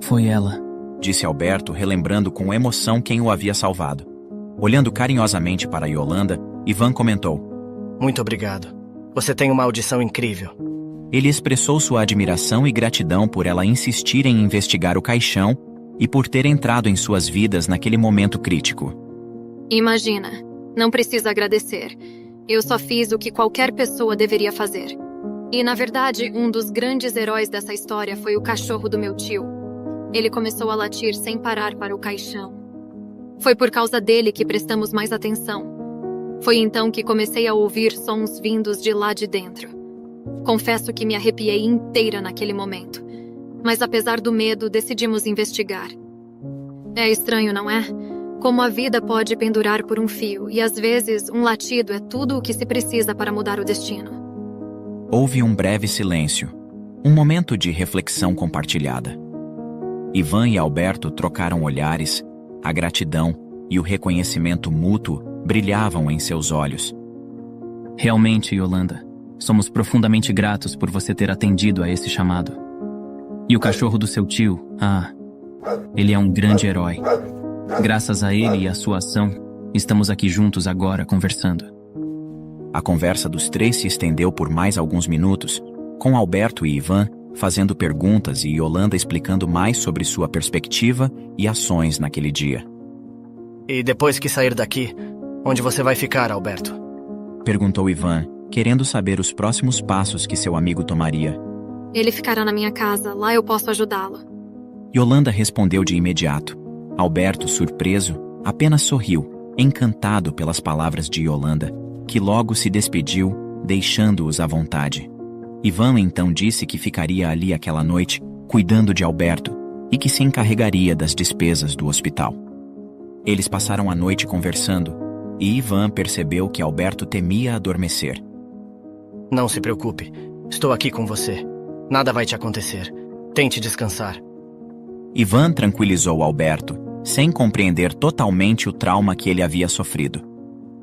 Foi ela, disse Alberto, relembrando com emoção quem o havia salvado. Olhando carinhosamente para Yolanda, Ivan comentou: Muito obrigado. Você tem uma audição incrível. Ele expressou sua admiração e gratidão por ela insistir em investigar o caixão e por ter entrado em suas vidas naquele momento crítico. Imagina, não precisa agradecer. Eu só fiz o que qualquer pessoa deveria fazer. E, na verdade, um dos grandes heróis dessa história foi o cachorro do meu tio. Ele começou a latir sem parar para o caixão. Foi por causa dele que prestamos mais atenção. Foi então que comecei a ouvir sons vindos de lá de dentro. Confesso que me arrepiei inteira naquele momento. Mas apesar do medo, decidimos investigar. É estranho, não é? Como a vida pode pendurar por um fio, e às vezes um latido é tudo o que se precisa para mudar o destino. Houve um breve silêncio, um momento de reflexão compartilhada. Ivan e Alberto trocaram olhares, a gratidão e o reconhecimento mútuo brilhavam em seus olhos. Realmente, Yolanda, somos profundamente gratos por você ter atendido a esse chamado. E o cachorro do seu tio, ele é um grande herói. Graças a ele e à sua ação, estamos aqui juntos agora conversando. A conversa dos três se estendeu por mais alguns minutos, com Alberto e Ivan fazendo perguntas e Yolanda explicando mais sobre sua perspectiva e ações naquele dia. E depois que sair daqui, onde você vai ficar, Alberto? Perguntou Ivan, querendo saber os próximos passos que seu amigo tomaria. Ele ficará na minha casa, lá eu posso ajudá-lo. Yolanda respondeu de imediato. Alberto, surpreso, apenas sorriu, encantado pelas palavras de Yolanda, que logo se despediu, deixando-os à vontade. Ivan então disse que ficaria ali aquela noite, cuidando de Alberto, e que se encarregaria das despesas do hospital. Eles passaram a noite conversando, e Ivan percebeu que Alberto temia adormecer. Não se preocupe, estou aqui com você. Nada vai te acontecer. Tente descansar. Ivan tranquilizou Alberto, sem compreender totalmente o trauma que ele havia sofrido.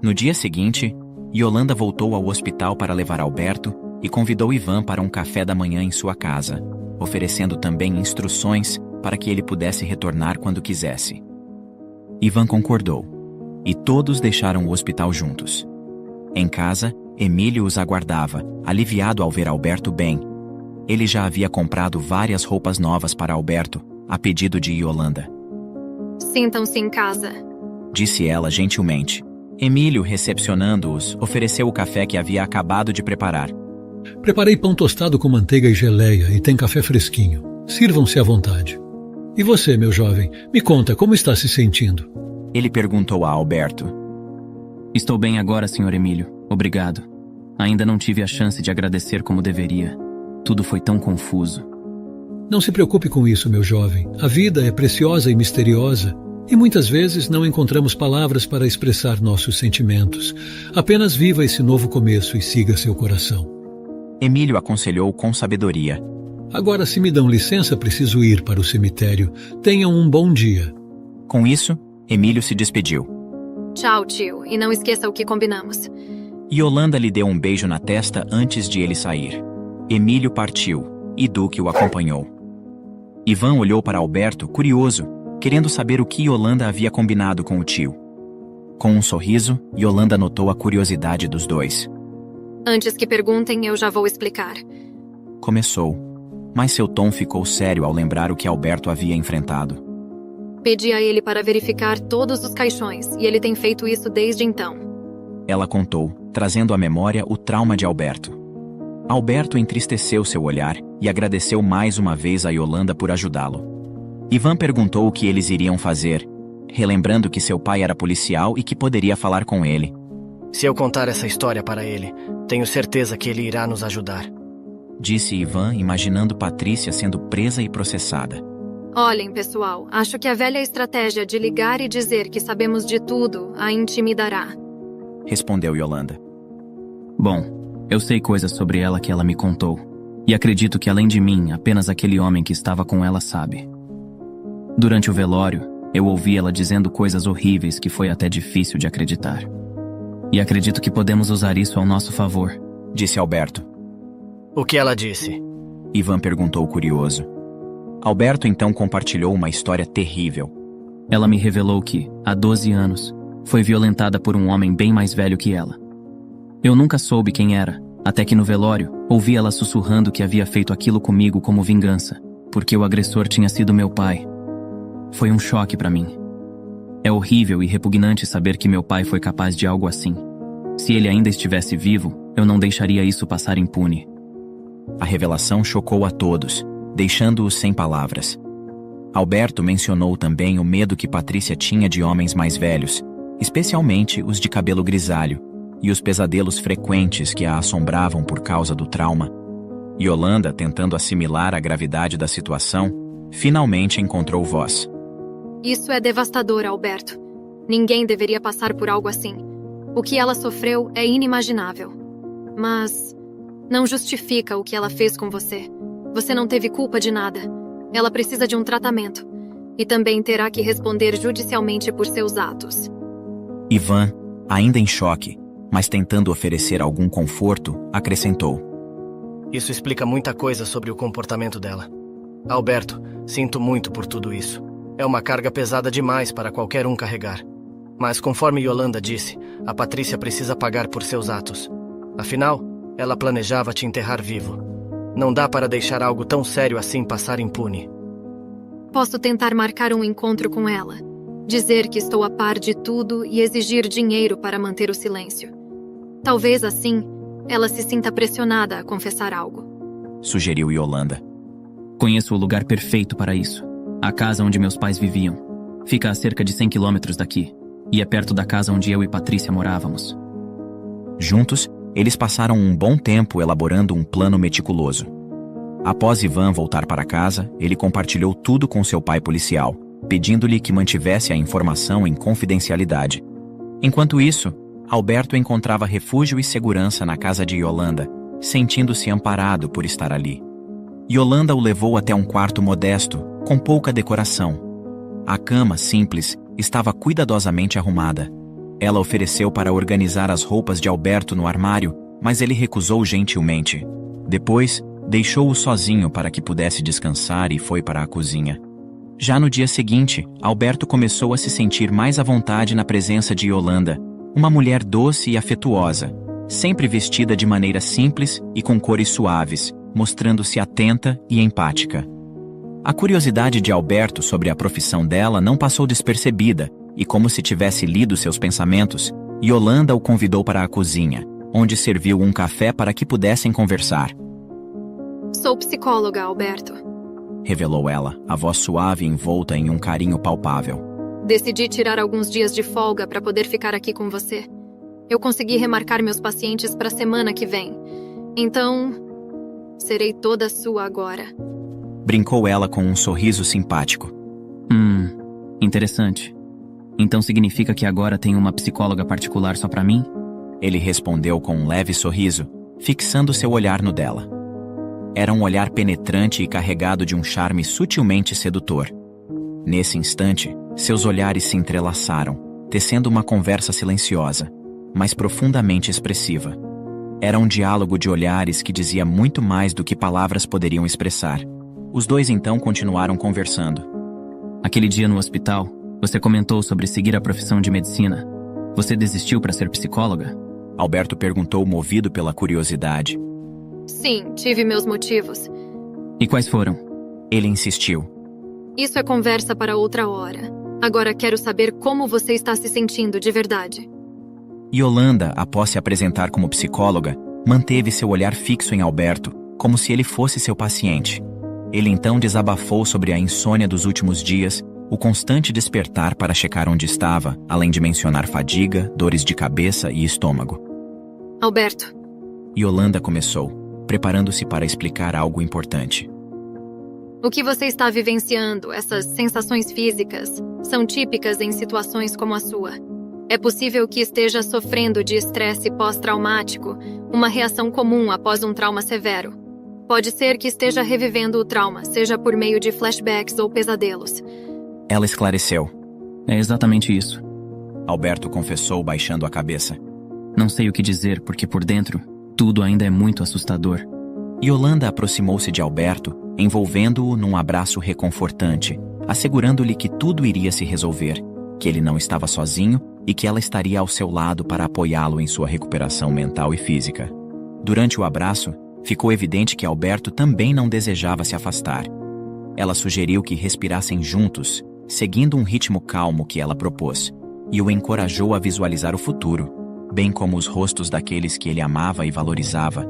No dia seguinte, Yolanda voltou ao hospital para levar Alberto e convidou Ivan para um café da manhã em sua casa, oferecendo também instruções para que ele pudesse retornar quando quisesse. Ivan concordou, e todos deixaram o hospital juntos. Em casa, Emílio os aguardava, aliviado ao ver Alberto bem. Ele já havia comprado várias roupas novas para Alberto, a pedido de Yolanda. Sintam-se em casa, Disse ela gentilmente. Emílio, recepcionando-os, ofereceu o café que havia acabado de preparar. Preparei pão tostado com manteiga e geleia e tem café fresquinho. Sirvam-se à vontade. E você, meu jovem, me conta como está se sentindo? Ele perguntou a Alberto. Estou bem agora, Sr. Emílio. Obrigado. Ainda não tive a chance de agradecer como deveria. Tudo foi tão confuso. Não se preocupe com isso, meu jovem. A vida é preciosa e misteriosa, e muitas vezes não encontramos palavras para expressar nossos sentimentos. Apenas viva esse novo começo e siga seu coração. Emílio aconselhou com sabedoria. Agora, se me dão licença, preciso ir para o cemitério. Tenham um bom dia. Com isso, Emílio se despediu. Tchau, tio, e não esqueça o que combinamos. Yolanda lhe deu um beijo na testa antes de ele sair. Emílio partiu, e Duque o acompanhou. Ivan olhou para Alberto, curioso, querendo saber o que Yolanda havia combinado com o tio. Com um sorriso, Yolanda notou a curiosidade dos dois. Antes que perguntem, eu já vou explicar. Começou, mas seu tom ficou sério ao lembrar o que Alberto havia enfrentado. Pedi a ele para verificar todos os caixões, e ele tem feito isso desde então. Ela contou, trazendo à memória o trauma de Alberto. Alberto entristeceu seu olhar e agradeceu mais uma vez a Yolanda por ajudá-lo. Ivan perguntou o que eles iriam fazer, relembrando que seu pai era policial e que poderia falar com ele. Se eu contar essa história para ele, tenho certeza que ele irá nos ajudar. Disse Ivan, imaginando Patrícia sendo presa e processada. Olhem, pessoal, acho que a velha estratégia de ligar e dizer que sabemos de tudo a intimidará. Respondeu Yolanda. Bom, eu sei coisas sobre ela que ela me contou. E acredito que além de mim, apenas aquele homem que estava com ela sabe. Durante o velório, eu ouvi ela dizendo coisas horríveis que foi até difícil de acreditar. E acredito que podemos usar isso ao nosso favor. Disse Alberto. O que ela disse? Ivan perguntou curioso. Alberto então compartilhou uma história terrível. Ela me revelou que, há 12 anos, foi violentada por um homem bem mais velho que ela. Eu nunca soube quem era, até que no velório, ouvi ela sussurrando que havia feito aquilo comigo como vingança, porque o agressor tinha sido meu pai. Foi um choque para mim. É horrível e repugnante saber que meu pai foi capaz de algo assim. Se ele ainda estivesse vivo, eu não deixaria isso passar impune. A revelação chocou a todos, deixando-os sem palavras. Alberto mencionou também o medo que Patrícia tinha de homens mais velhos, especialmente os de cabelo grisalho, e os pesadelos frequentes que a assombravam por causa do trauma. Yolanda, tentando assimilar a gravidade da situação, finalmente encontrou voz. Isso é devastador, Alberto. Ninguém deveria passar por algo assim. O que ela sofreu é inimaginável. Mas Não justifica o que ela fez com você. Você não teve culpa de nada. Ela precisa de um tratamento. E também terá que responder judicialmente por seus atos. Ivan, ainda em choque, mas tentando oferecer algum conforto, acrescentou. Isso explica muita coisa sobre o comportamento dela. Alberto, sinto muito por tudo isso. É uma carga pesada demais para qualquer um carregar. Mas conforme Yolanda disse, a Patrícia precisa pagar por seus atos. Afinal, ela planejava te enterrar vivo. Não dá para deixar algo tão sério assim passar impune. Posso tentar marcar um encontro com ela. Dizer que estou a par de tudo e exigir dinheiro para manter o silêncio. Talvez assim, ela se sinta pressionada a confessar algo. Sugeriu Yolanda. Conheço o lugar perfeito para isso. A casa onde meus pais viviam. Fica a cerca de 100 quilômetros daqui. E é perto da casa onde eu e Patrícia morávamos. Juntos, eles passaram um bom tempo elaborando um plano meticuloso. Após Ivan voltar para casa, ele compartilhou tudo com seu pai policial, pedindo-lhe que mantivesse a informação em confidencialidade. Enquanto isso, Alberto encontrava refúgio e segurança na casa de Yolanda, sentindo-se amparado por estar ali. Yolanda o levou até um quarto modesto, com pouca decoração. A cama, simples, estava cuidadosamente arrumada. Ela ofereceu para organizar as roupas de Alberto no armário, mas ele recusou gentilmente. Depois, deixou-o sozinho para que pudesse descansar e foi para a cozinha. Já no dia seguinte, Alberto começou a se sentir mais à vontade na presença de Yolanda, uma mulher doce e afetuosa, sempre vestida de maneira simples e com cores suaves, mostrando-se atenta e empática. A curiosidade de Alberto sobre a profissão dela não passou despercebida, e como se tivesse lido seus pensamentos, Yolanda o convidou para a cozinha, onde serviu um café para que pudessem conversar. Sou psicóloga, Alberto. Revelou ela, a voz suave envolta em um carinho palpável. Decidi tirar alguns dias de folga para poder ficar aqui com você. Eu consegui remarcar meus pacientes para a semana que vem. Então, serei toda sua agora. Brincou ela com um sorriso simpático. Interessante. Então significa que agora tem uma psicóloga particular só para mim? Ele respondeu com um leve sorriso, fixando seu olhar no dela. Era um olhar penetrante e carregado de um charme sutilmente sedutor. Nesse instante, seus olhares se entrelaçaram, tecendo uma conversa silenciosa, mas profundamente expressiva. Era um diálogo de olhares que dizia muito mais do que palavras poderiam expressar. Os dois então continuaram conversando. Aquele dia no hospital, você comentou sobre seguir a profissão de medicina. Você desistiu para ser psicóloga? Alberto perguntou, movido pela curiosidade. Sim, tive meus motivos. E quais foram? Ele insistiu. Isso é conversa para outra hora. Agora quero saber como você está se sentindo de verdade. Yolanda, após se apresentar como psicóloga, manteve seu olhar fixo em Alberto, como se ele fosse seu paciente. Ele então desabafou sobre a insônia dos últimos dias, o constante despertar para checar onde estava, além de mencionar fadiga, dores de cabeça e estômago. Alberto. Yolanda começou, preparando-se para explicar algo importante. O que você está vivenciando, essas sensações físicas, são típicas em situações como a sua. É possível que esteja sofrendo de estresse pós-traumático, uma reação comum após um trauma severo. Pode ser que esteja revivendo o trauma, seja por meio de flashbacks ou pesadelos. Ela esclareceu. É exatamente isso. Alberto confessou, baixando a cabeça. Não sei o que dizer, porque por dentro, tudo ainda é muito assustador. Yolanda aproximou-se de Alberto, envolvendo-o num abraço reconfortante, assegurando-lhe que tudo iria se resolver, que ele não estava sozinho e que ela estaria ao seu lado para apoiá-lo em sua recuperação mental e física. Durante o abraço, ficou evidente que Alberto também não desejava se afastar. Ela sugeriu que respirassem juntos, seguindo um ritmo calmo que ela propôs, e o encorajou a visualizar o futuro, bem como os rostos daqueles que ele amava e valorizava,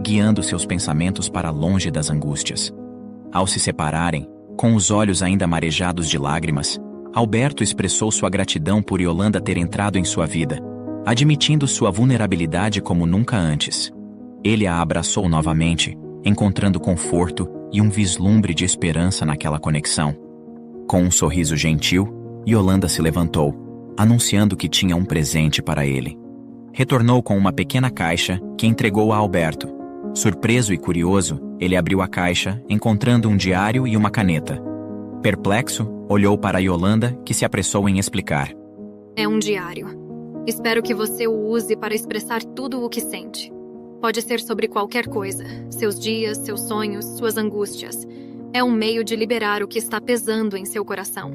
guiando seus pensamentos para longe das angústias. Ao se separarem, com os olhos ainda marejados de lágrimas, Alberto expressou sua gratidão por Yolanda ter entrado em sua vida, admitindo sua vulnerabilidade como nunca antes. Ele a abraçou novamente, encontrando conforto e um vislumbre de esperança naquela conexão. Com um sorriso gentil, Yolanda se levantou, anunciando que tinha um presente para ele. Retornou com uma pequena caixa que entregou a Alberto. Surpreso e curioso, ele abriu a caixa, encontrando um diário e uma caneta. Perplexo, olhou para Yolanda, que se apressou em explicar. É um diário. Espero que você o use para expressar tudo o que sente. Pode ser sobre qualquer coisa. Seus dias, seus sonhos, suas angústias. É um meio de liberar o que está pesando em seu coração.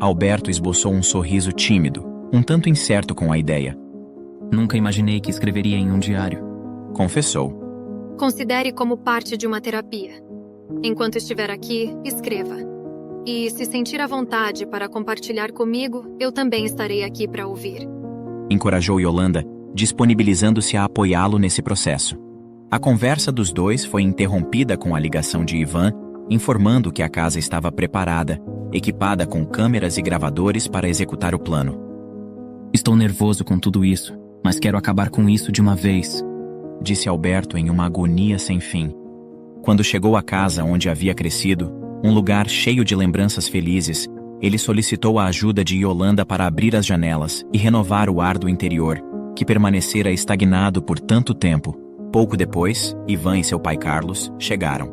Alberto esboçou um sorriso tímido, um tanto incerto com a ideia. Nunca imaginei que escreveria em um diário. Confessou. Considere como parte de uma terapia. Enquanto estiver aqui, escreva. E se sentir à vontade para compartilhar comigo, eu também estarei aqui para ouvir. Encorajou Yolanda, disponibilizando-se a apoiá-lo nesse processo. A conversa dos dois foi interrompida com a ligação de Ivan, informando que a casa estava preparada, equipada com câmeras e gravadores para executar o plano. Estou nervoso com tudo isso, mas quero acabar com isso de uma vez, disse Alberto em uma agonia sem fim. Quando chegou à casa onde havia crescido, um lugar cheio de lembranças felizes, ele solicitou a ajuda de Yolanda para abrir as janelas e renovar o ar do interior, que permanecera estagnado por tanto tempo. Pouco depois, Ivan e seu pai Carlos chegaram.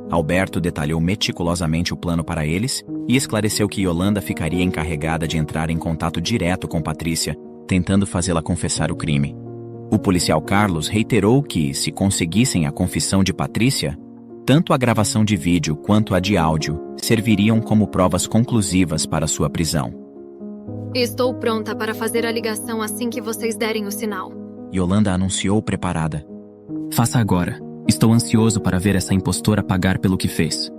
Alberto detalhou meticulosamente o plano para eles e esclareceu que Yolanda ficaria encarregada de entrar em contato direto com Patrícia, tentando fazê-la confessar o crime. O policial Carlos reiterou que, se conseguissem a confissão de Patrícia, tanto a gravação de vídeo quanto a de áudio serviriam como provas conclusivas para sua prisão. Estou pronta para fazer a ligação assim que vocês derem o sinal. Yolanda anunciou preparada. Faça agora. Estou ansioso para ver essa impostora pagar pelo que fez.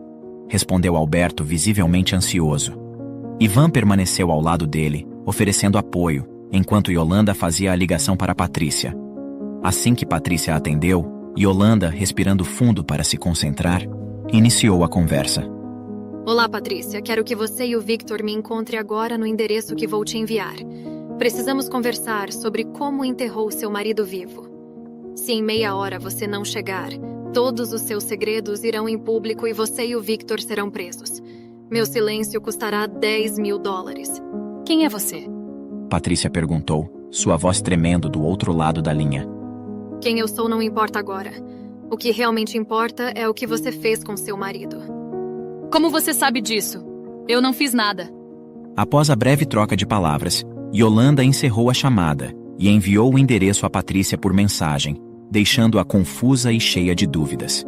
Respondeu Alberto, visivelmente ansioso. Ivan permaneceu ao lado dele, oferecendo apoio, enquanto Yolanda fazia a ligação para Patrícia. Assim que Patrícia atendeu, Yolanda, respirando fundo para se concentrar, iniciou a conversa. Olá, Patrícia. Quero que você e o Victor me encontrem agora no endereço que vou te enviar. Precisamos conversar sobre como enterrou seu marido vivo. Se em meia hora você não chegar, todos os seus segredos irão em público e você e o Victor serão presos. Meu silêncio custará $10.000. Quem é você? Patrícia perguntou, sua voz tremendo do outro lado da linha. Quem eu sou não importa agora. O que realmente importa é o que você fez com seu marido. Como você sabe disso? Eu não fiz nada. Após a breve troca de palavras, Yolanda encerrou a chamada e enviou o endereço a Patrícia por mensagem, deixando-a confusa e cheia de dúvidas.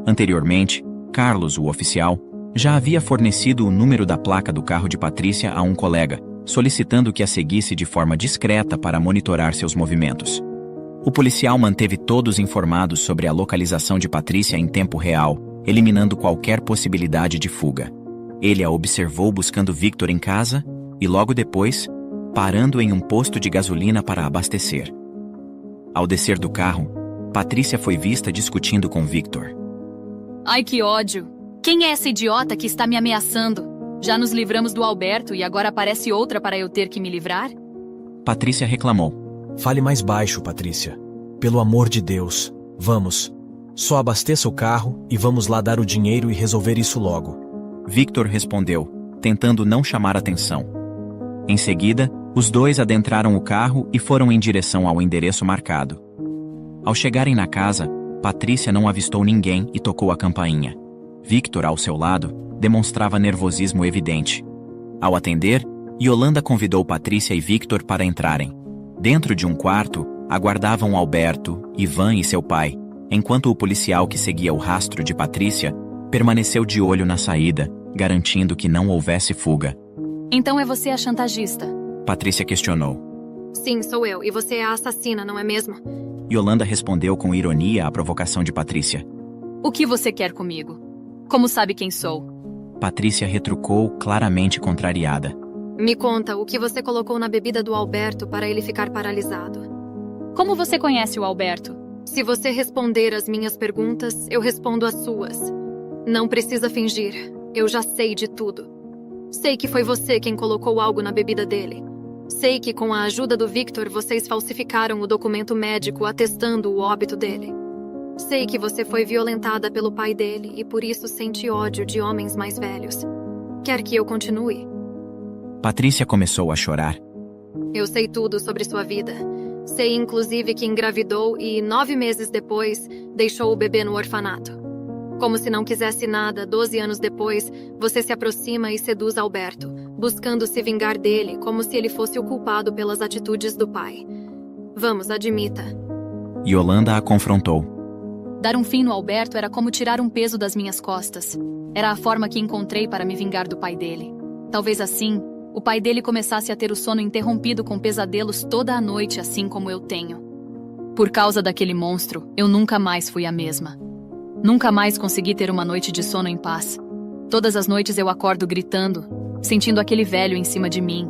Anteriormente, Carlos, o oficial, já havia fornecido o número da placa do carro de Patrícia a um colega, solicitando que a seguisse de forma discreta para monitorar seus movimentos. O policial manteve todos informados sobre a localização de Patrícia em tempo real, eliminando qualquer possibilidade de fuga. Ele a observou buscando Victor em casa e, logo depois, parando em um posto de gasolina para abastecer. Ao descer do carro, Patrícia foi vista discutindo com Victor. Ai, que ódio! Quem é essa idiota que está me ameaçando? Já nos livramos do Alberto e agora aparece outra para eu ter que me livrar? Patrícia reclamou. Fale mais baixo, Patrícia. Pelo amor de Deus. Vamos. Só abasteça o carro e vamos lá dar o dinheiro e resolver isso logo. Victor respondeu, tentando não chamar atenção. Em seguida, os dois adentraram o carro e foram em direção ao endereço marcado. Ao chegarem na casa, Patrícia não avistou ninguém e tocou a campainha. Victor, ao seu lado, demonstrava nervosismo evidente. Ao atender, Yolanda convidou Patrícia e Victor para entrarem. Dentro de um quarto, aguardavam Alberto, Ivan e seu pai, enquanto o policial que seguia o rastro de Patrícia permaneceu de olho na saída, garantindo que não houvesse fuga. Então é você a chantagista? Patrícia questionou. Sim, sou eu. E você é a assassina, não é mesmo? Yolanda respondeu com ironia à provocação de Patrícia. O que você quer comigo? Como sabe quem sou? Patrícia retrucou, claramente contrariada. Me conta o que você colocou na bebida do Alberto para ele ficar paralisado. Como você conhece o Alberto? Se você responder as minhas perguntas, eu respondo as suas. Não precisa fingir. Eu já sei de tudo. Sei que foi você quem colocou algo na bebida dele. Sei que com a ajuda do Victor vocês falsificaram o documento médico atestando o óbito dele. Sei que você foi violentada pelo pai dele e por isso sente ódio de homens mais velhos. Quer que eu continue? Patrícia começou a chorar. Eu sei tudo sobre sua vida. Sei inclusive que engravidou e 9 meses depois deixou o bebê no orfanato. Como se não quisesse nada, 12 anos depois, você se aproxima e seduz Alberto, buscando se vingar dele como se ele fosse o culpado pelas atitudes do pai. Vamos, admita. Yolanda a confrontou. Dar um fim no Alberto era como tirar um peso das minhas costas. Era a forma que encontrei para me vingar do pai dele. Talvez assim, o pai dele começasse a ter o sono interrompido com pesadelos toda a noite, assim como eu tenho. Por causa daquele monstro, eu nunca mais fui a mesma. Nunca mais consegui ter uma noite de sono em paz. Todas as noites eu acordo gritando, sentindo aquele velho em cima de mim.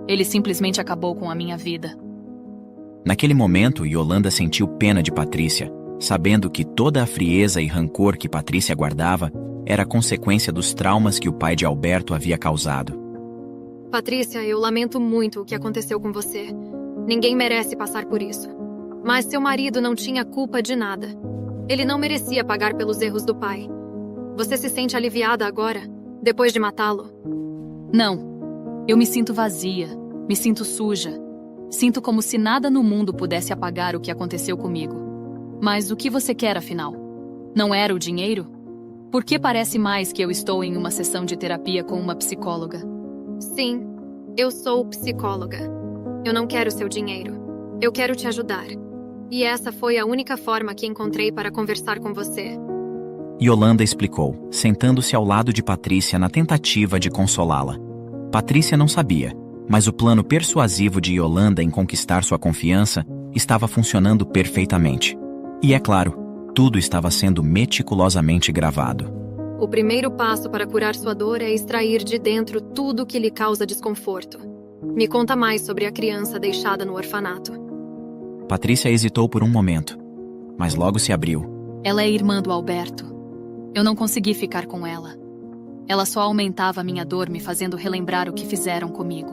Ele simplesmente acabou com a minha vida. Naquele momento, Yolanda sentiu pena de Patrícia, sabendo que toda a frieza e rancor que Patrícia guardava era consequência dos traumas que o pai de Alberto havia causado. Patrícia, eu lamento muito o que aconteceu com você. Ninguém merece passar por isso. Mas seu marido não tinha culpa de nada. Ele não merecia pagar pelos erros do pai. Você se sente aliviada agora, depois de matá-lo? Não. Eu me sinto vazia, me sinto suja. Sinto como se nada no mundo pudesse apagar o que aconteceu comigo. Mas o que você quer, afinal? Não era o dinheiro? Por que parece mais que eu estou em uma sessão de terapia com uma psicóloga? Sim, eu sou psicóloga. Eu não quero seu dinheiro. Eu quero te ajudar. E essa foi a única forma que encontrei para conversar com você. Yolanda explicou, sentando-se ao lado de Patrícia na tentativa de consolá-la. Patrícia não sabia, mas o plano persuasivo de Yolanda em conquistar sua confiança estava funcionando perfeitamente. E é claro, tudo estava sendo meticulosamente gravado. O primeiro passo para curar sua dor é extrair de dentro tudo que lhe causa desconforto. Me conta mais sobre a criança deixada no orfanato. Patrícia hesitou por um momento, mas logo se abriu. Ela é irmã do Alberto. Eu não consegui ficar com ela. Ela só aumentava a minha dor, me fazendo relembrar o que fizeram comigo.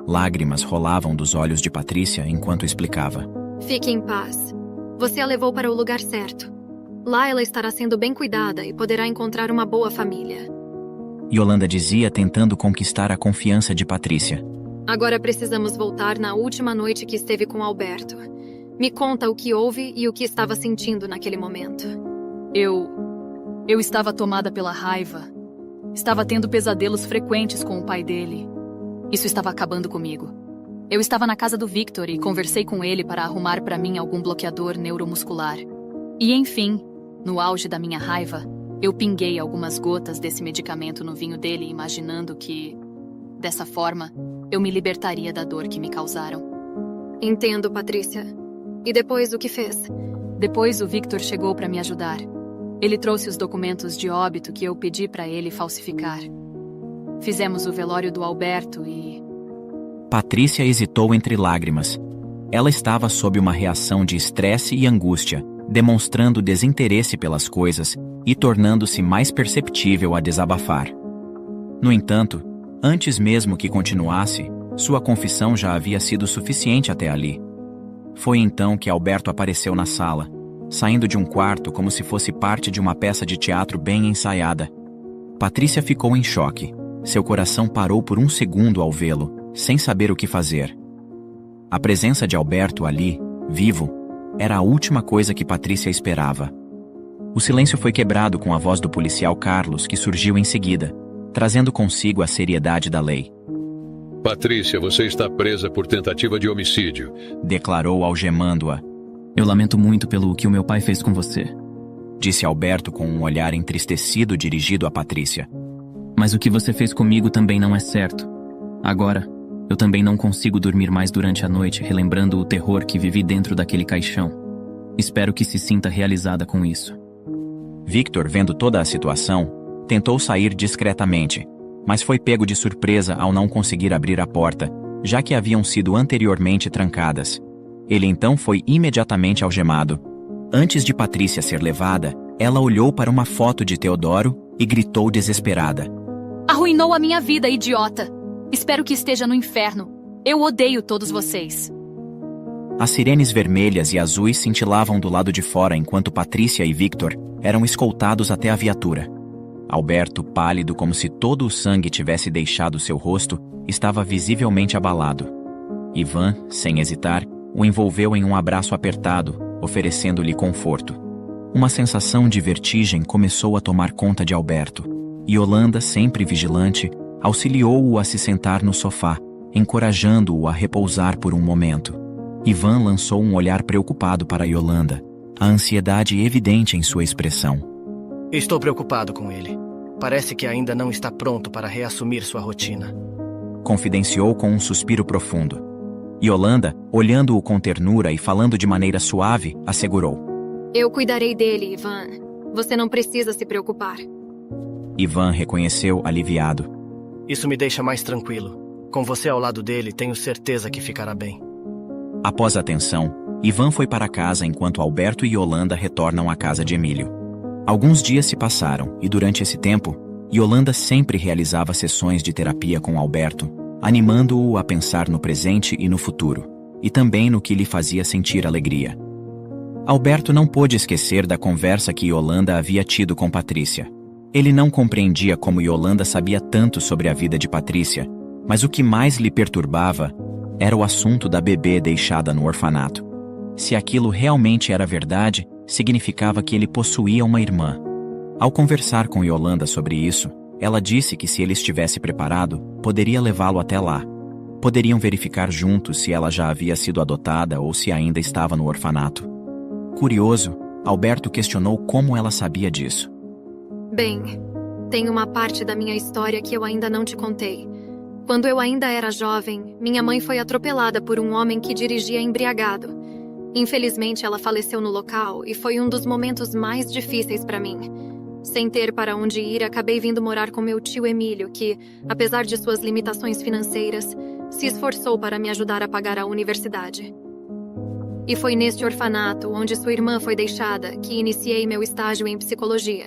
Lágrimas rolavam dos olhos de Patrícia enquanto explicava. Fique em paz. Você a levou para o lugar certo. Lá ela estará sendo bem cuidada e poderá encontrar uma boa família. Yolanda dizia, tentando conquistar a confiança de Patrícia. Agora precisamos voltar na última noite que esteve com Alberto. Me conta o que houve e o que estava sentindo naquele momento. Eu estava tomada pela raiva. Estava tendo pesadelos frequentes com o pai dele. Isso estava acabando comigo. Eu estava na casa do Victor e conversei com ele para arrumar para mim algum bloqueador neuromuscular. E enfim, no auge da minha raiva, eu pinguei algumas gotas desse medicamento no vinho dele, imaginando que, dessa forma, eu me libertaria da dor que me causaram. Entendo, Patrícia. E depois o que fez? Depois o Victor chegou para me ajudar. Ele trouxe os documentos de óbito que eu pedi para ele falsificar. Fizemos o velório do Alberto e... Patrícia hesitou entre lágrimas. Ela estava sob uma reação de estresse e angústia, demonstrando desinteresse pelas coisas e tornando-se mais perceptível a desabafar. No entanto, antes mesmo que continuasse, sua confissão já havia sido suficiente até ali. Foi então que Alberto apareceu na sala, saindo de um quarto como se fosse parte de uma peça de teatro bem ensaiada. Patrícia ficou em choque. Seu coração parou por um segundo ao vê-lo, sem saber o que fazer. A presença de Alberto ali, vivo, era a última coisa que Patrícia esperava. O silêncio foi quebrado com a voz do policial Carlos, que surgiu em seguida, trazendo consigo a seriedade da lei. Patrícia, você está presa por tentativa de homicídio, declarou algemando-a. Eu lamento muito pelo que o meu pai fez com você, disse Alberto com um olhar entristecido dirigido a Patrícia. Mas o que você fez comigo também não é certo. Agora, eu também não consigo dormir mais durante a noite, relembrando o terror que vivi dentro daquele caixão. Espero que se sinta realizada com isso. Victor, vendo toda a situação, tentou sair discretamente, mas foi pego de surpresa ao não conseguir abrir a porta, já que haviam sido anteriormente trancadas. Ele então foi imediatamente algemado. Antes de Patrícia ser levada, ela olhou para uma foto de Teodoro e gritou desesperada. Arruinou a minha vida, idiota! Espero que esteja no inferno. Eu odeio todos vocês. As sirenes vermelhas e azuis cintilavam do lado de fora enquanto Patrícia e Victor eram escoltados até a viatura. Alberto, pálido como se todo o sangue tivesse deixado seu rosto, estava visivelmente abalado. Ivan, sem hesitar, o envolveu em um abraço apertado, oferecendo-lhe conforto. Uma sensação de vertigem começou a tomar conta de Alberto. Yolanda, sempre vigilante, auxiliou-o a se sentar no sofá, encorajando-o a repousar por um momento. Ivan lançou um olhar preocupado para Yolanda, a ansiedade evidente em sua expressão. Estou preocupado com ele. Parece que ainda não está pronto para reassumir sua rotina. Confidenciou com um suspiro profundo. Yolanda, olhando-o com ternura e falando de maneira suave, assegurou: Eu cuidarei dele, Ivan. Você não precisa se preocupar. Ivan reconheceu, aliviado. Isso me deixa mais tranquilo. Com você ao lado dele, tenho certeza que ficará bem. Após a tensão, Ivan foi para casa enquanto Alberto e Yolanda retornam à casa de Emílio. Alguns dias se passaram e, durante esse tempo, Yolanda sempre realizava sessões de terapia com Alberto, animando-o a pensar no presente e no futuro, e também no que lhe fazia sentir alegria. Alberto não pôde esquecer da conversa que Yolanda havia tido com Patrícia. Ele não compreendia como Yolanda sabia tanto sobre a vida de Patrícia, mas o que mais lhe perturbava era o assunto da bebê deixada no orfanato. Se aquilo realmente era verdade, significava que ele possuía uma irmã. Ao conversar com Yolanda sobre isso, ela disse que se ele estivesse preparado, poderia levá-lo até lá. Poderiam verificar juntos se ela já havia sido adotada ou se ainda estava no orfanato. Curioso, Alberto questionou como ela sabia disso. Bem, tem uma parte da minha história que eu ainda não te contei. Quando eu ainda era jovem, minha mãe foi atropelada por um homem que dirigia embriagado. Infelizmente, ela faleceu no local e foi um dos momentos mais difíceis para mim. Sem ter para onde ir, acabei vindo morar com meu tio Emílio, que, apesar de suas limitações financeiras, se esforçou para me ajudar a pagar a universidade. E foi neste orfanato, onde sua irmã foi deixada, que iniciei meu estágio em psicologia.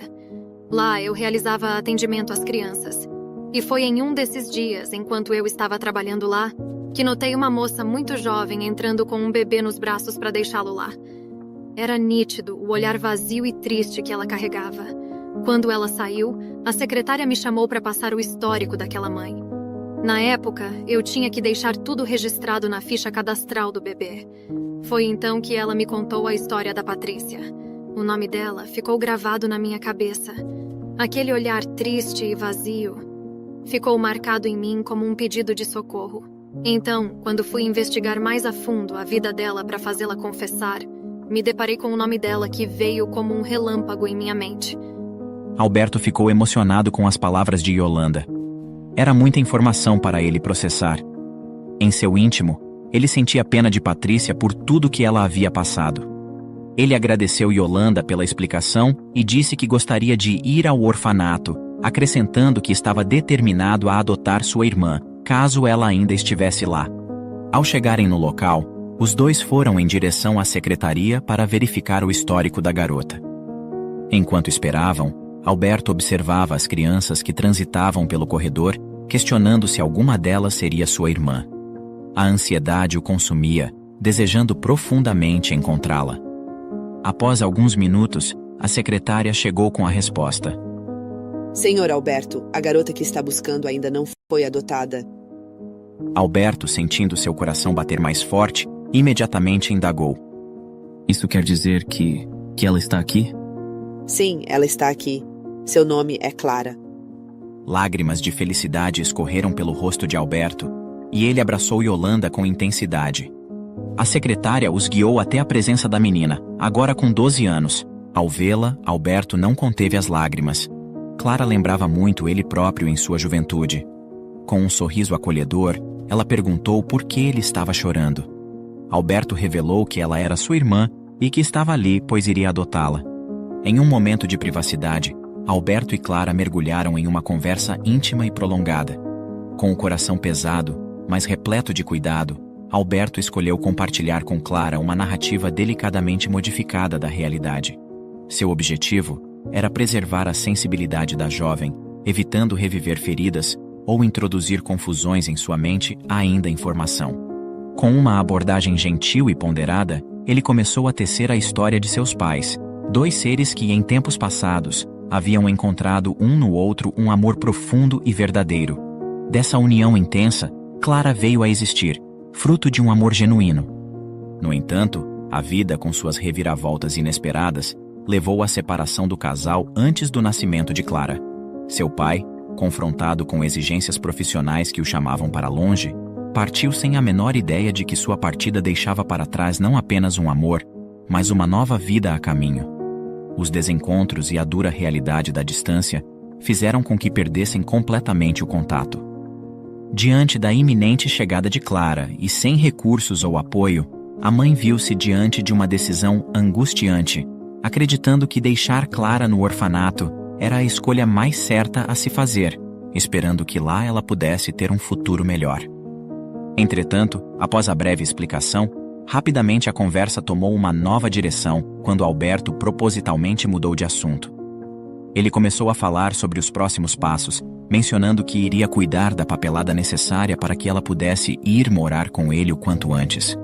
Lá, eu realizava atendimento às crianças. E foi em um desses dias, enquanto eu estava trabalhando lá, que notei uma moça muito jovem entrando com um bebê nos braços para deixá-lo lá. Era nítido o olhar vazio e triste que ela carregava. Quando ela saiu, a secretária me chamou para passar o histórico daquela mãe. Na época, eu tinha que deixar tudo registrado na ficha cadastral do bebê. Foi então que ela me contou a história da Patrícia. O nome dela ficou gravado na minha cabeça. Aquele olhar triste e vazio ficou marcado em mim como um pedido de socorro. Então, quando fui investigar mais a fundo a vida dela para fazê-la confessar, me deparei com o nome dela que veio como um relâmpago em minha mente. Alberto ficou emocionado com as palavras de Yolanda. Era muita informação para ele processar. Em seu íntimo, ele sentia pena de Patrícia por tudo que ela havia passado. Ele agradeceu Yolanda pela explicação e disse que gostaria de ir ao orfanato, acrescentando que estava determinado a adotar sua irmã, caso ela ainda estivesse lá. Ao chegarem no local, os dois foram em direção à secretaria para verificar o histórico da garota. Enquanto esperavam, Alberto observava as crianças que transitavam pelo corredor, questionando se alguma delas seria sua irmã. A ansiedade o consumia, desejando profundamente encontrá-la. Após alguns minutos, a secretária chegou com a resposta. Senhor Alberto, a garota que está buscando ainda não foi adotada. Alberto, sentindo seu coração bater mais forte, imediatamente indagou. Isso quer dizer que ela está aqui? Sim, ela está aqui. Seu nome é Clara. Lágrimas de felicidade escorreram pelo rosto de Alberto, e ele abraçou Yolanda com intensidade. A secretária os guiou até a presença da menina, agora com 12 anos. Ao vê-la, Alberto não conteve as lágrimas. Clara lembrava muito ele próprio em sua juventude. Com um sorriso acolhedor, ela perguntou por que ele estava chorando. Alberto revelou que ela era sua irmã e que estava ali pois iria adotá-la. Em um momento de privacidade, Alberto e Clara mergulharam em uma conversa íntima e prolongada. Com o coração pesado, mas repleto de cuidado, Alberto escolheu compartilhar com Clara uma narrativa delicadamente modificada da realidade. Seu objetivo era preservar a sensibilidade da jovem, evitando reviver feridas ou introduzir confusões em sua mente ainda em formação. Com uma abordagem gentil e ponderada, ele começou a tecer a história de seus pais, dois seres que em tempos passados haviam encontrado um no outro um amor profundo e verdadeiro. Dessa união intensa, Clara veio a existir, fruto de um amor genuíno. No entanto, a vida, com suas reviravoltas inesperadas, levou à separação do casal antes do nascimento de Clara. Seu pai, confrontado com exigências profissionais que o chamavam para longe, partiu sem a menor ideia de que sua partida deixava para trás não apenas um amor, mas uma nova vida a caminho. Os desencontros e a dura realidade da distância fizeram com que perdessem completamente o contato. Diante da iminente chegada de Clara e sem recursos ou apoio, a mãe viu-se diante de uma decisão angustiante, acreditando que deixar Clara no orfanato era a escolha mais certa a se fazer, esperando que lá ela pudesse ter um futuro melhor. Entretanto, após a breve explicação, rapidamente a conversa tomou uma nova direção quando Alberto propositalmente mudou de assunto. Ele começou a falar sobre os próximos passos, mencionando que iria cuidar da papelada necessária para que ela pudesse ir morar com ele o quanto antes.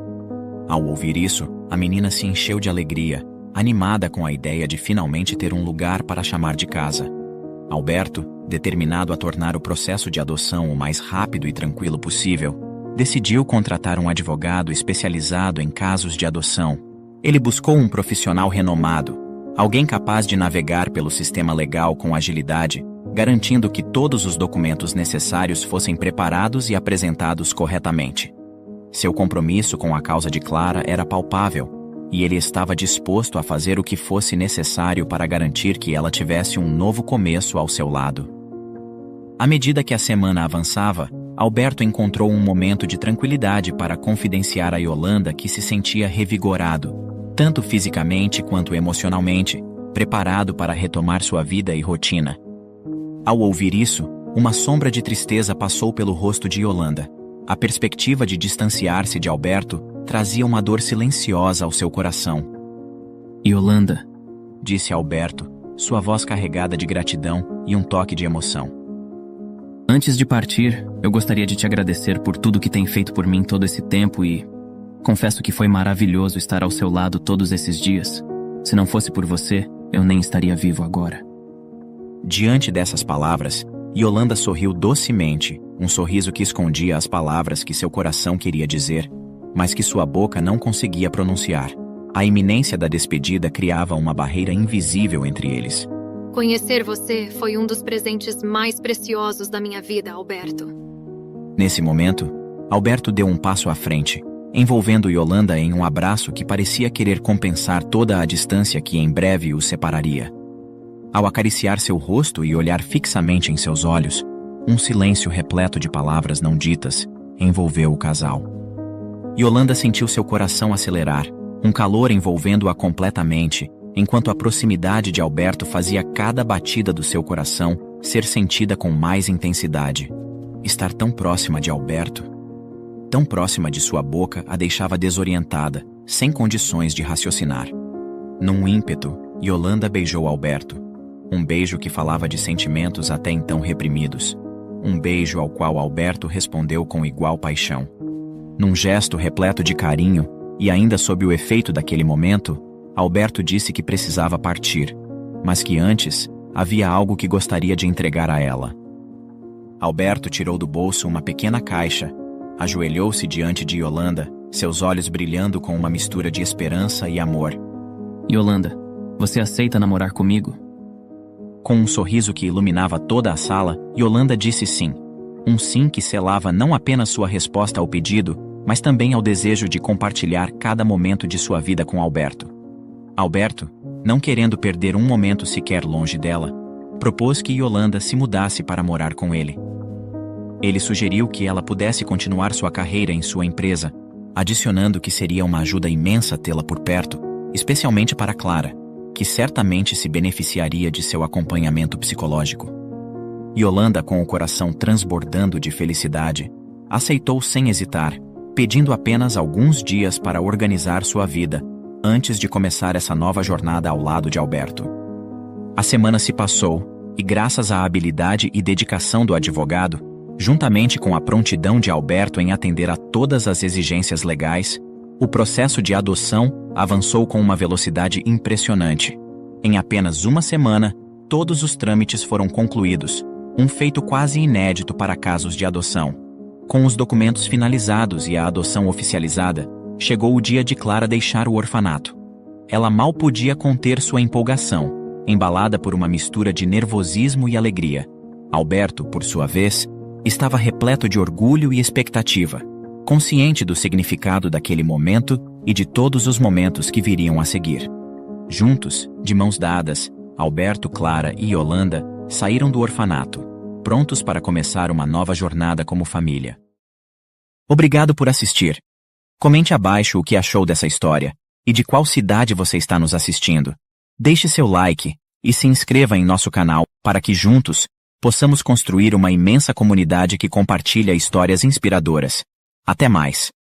Ao ouvir isso, a menina se encheu de alegria, animada com a ideia de finalmente ter um lugar para chamar de casa. Alberto, determinado a tornar o processo de adoção o mais rápido e tranquilo possível, decidiu contratar um advogado especializado em casos de adoção. Ele buscou um profissional renomado, alguém capaz de navegar pelo sistema legal com agilidade, garantindo que todos os documentos necessários fossem preparados e apresentados corretamente. Seu compromisso com a causa de Clara era palpável, e ele estava disposto a fazer o que fosse necessário para garantir que ela tivesse um novo começo ao seu lado. À medida que a semana avançava, Alberto encontrou um momento de tranquilidade para confidenciar a Yolanda que se sentia revigorado, tanto fisicamente quanto emocionalmente, preparado para retomar sua vida e rotina. Ao ouvir isso, uma sombra de tristeza passou pelo rosto de Yolanda. A perspectiva de distanciar-se de Alberto trazia uma dor silenciosa ao seu coração. Yolanda, disse Alberto, sua voz carregada de gratidão e um toque de emoção. Antes de partir, eu gostaria de te agradecer por tudo que tem feito por mim todo esse tempo e confesso que foi maravilhoso estar ao seu lado todos esses dias. Se não fosse por você, eu nem estaria vivo agora. Diante dessas palavras, Yolanda sorriu docemente, um sorriso que escondia as palavras que seu coração queria dizer, mas que sua boca não conseguia pronunciar. A iminência da despedida criava uma barreira invisível entre eles. Conhecer você foi um dos presentes mais preciosos da minha vida, Alberto. Nesse momento, Alberto deu um passo à frente, envolvendo Yolanda em um abraço que parecia querer compensar toda a distância que em breve os separaria. Ao acariciar seu rosto e olhar fixamente em seus olhos, um silêncio repleto de palavras não ditas envolveu o casal. Yolanda sentiu seu coração acelerar, um calor envolvendo-a completamente, enquanto a proximidade de Alberto fazia cada batida do seu coração ser sentida com mais intensidade. Estar tão próxima de Alberto, tão próxima de sua boca, a deixava desorientada, sem condições de raciocinar. Num ímpeto, Yolanda beijou Alberto. Um beijo que falava de sentimentos até então reprimidos. Um beijo ao qual Alberto respondeu com igual paixão. Num gesto repleto de carinho, e ainda sob o efeito daquele momento, Alberto disse que precisava partir, mas que antes havia algo que gostaria de entregar a ela. Alberto tirou do bolso uma pequena caixa, ajoelhou-se diante de Yolanda, seus olhos brilhando com uma mistura de esperança e amor. Yolanda, você aceita namorar comigo? Com um sorriso que iluminava toda a sala, Yolanda disse sim. Um sim que selava não apenas sua resposta ao pedido, mas também ao desejo de compartilhar cada momento de sua vida com Alberto. Alberto, não querendo perder um momento sequer longe dela, propôs que Yolanda se mudasse para morar com ele. Ele sugeriu que ela pudesse continuar sua carreira em sua empresa, adicionando que seria uma ajuda imensa tê-la por perto, especialmente para Clara, que certamente se beneficiaria de seu acompanhamento psicológico. Yolanda, com o coração transbordando de felicidade, aceitou sem hesitar, pedindo apenas alguns dias para organizar sua vida, antes de começar essa nova jornada ao lado de Alberto. A semana se passou, e graças à habilidade e dedicação do advogado, juntamente com a prontidão de Alberto em atender a todas as exigências legais, o processo de adoção avançou com uma velocidade impressionante. Em apenas uma semana, todos os trâmites foram concluídos, um feito quase inédito para casos de adoção. Com os documentos finalizados e a adoção oficializada, chegou o dia de Clara deixar o orfanato. Ela mal podia conter sua empolgação, embalada por uma mistura de nervosismo e alegria. Alberto, por sua vez, estava repleto de orgulho e expectativa, consciente do significado daquele momento e de todos os momentos que viriam a seguir. Juntos, de mãos dadas, Alberto, Clara e Yolanda saíram do orfanato, prontos para começar uma nova jornada como família. Obrigado por assistir. Comente abaixo o que achou dessa história e de qual cidade você está nos assistindo. Deixe seu like e se inscreva em nosso canal para que juntos possamos construir uma imensa comunidade que compartilha histórias inspiradoras. Até mais!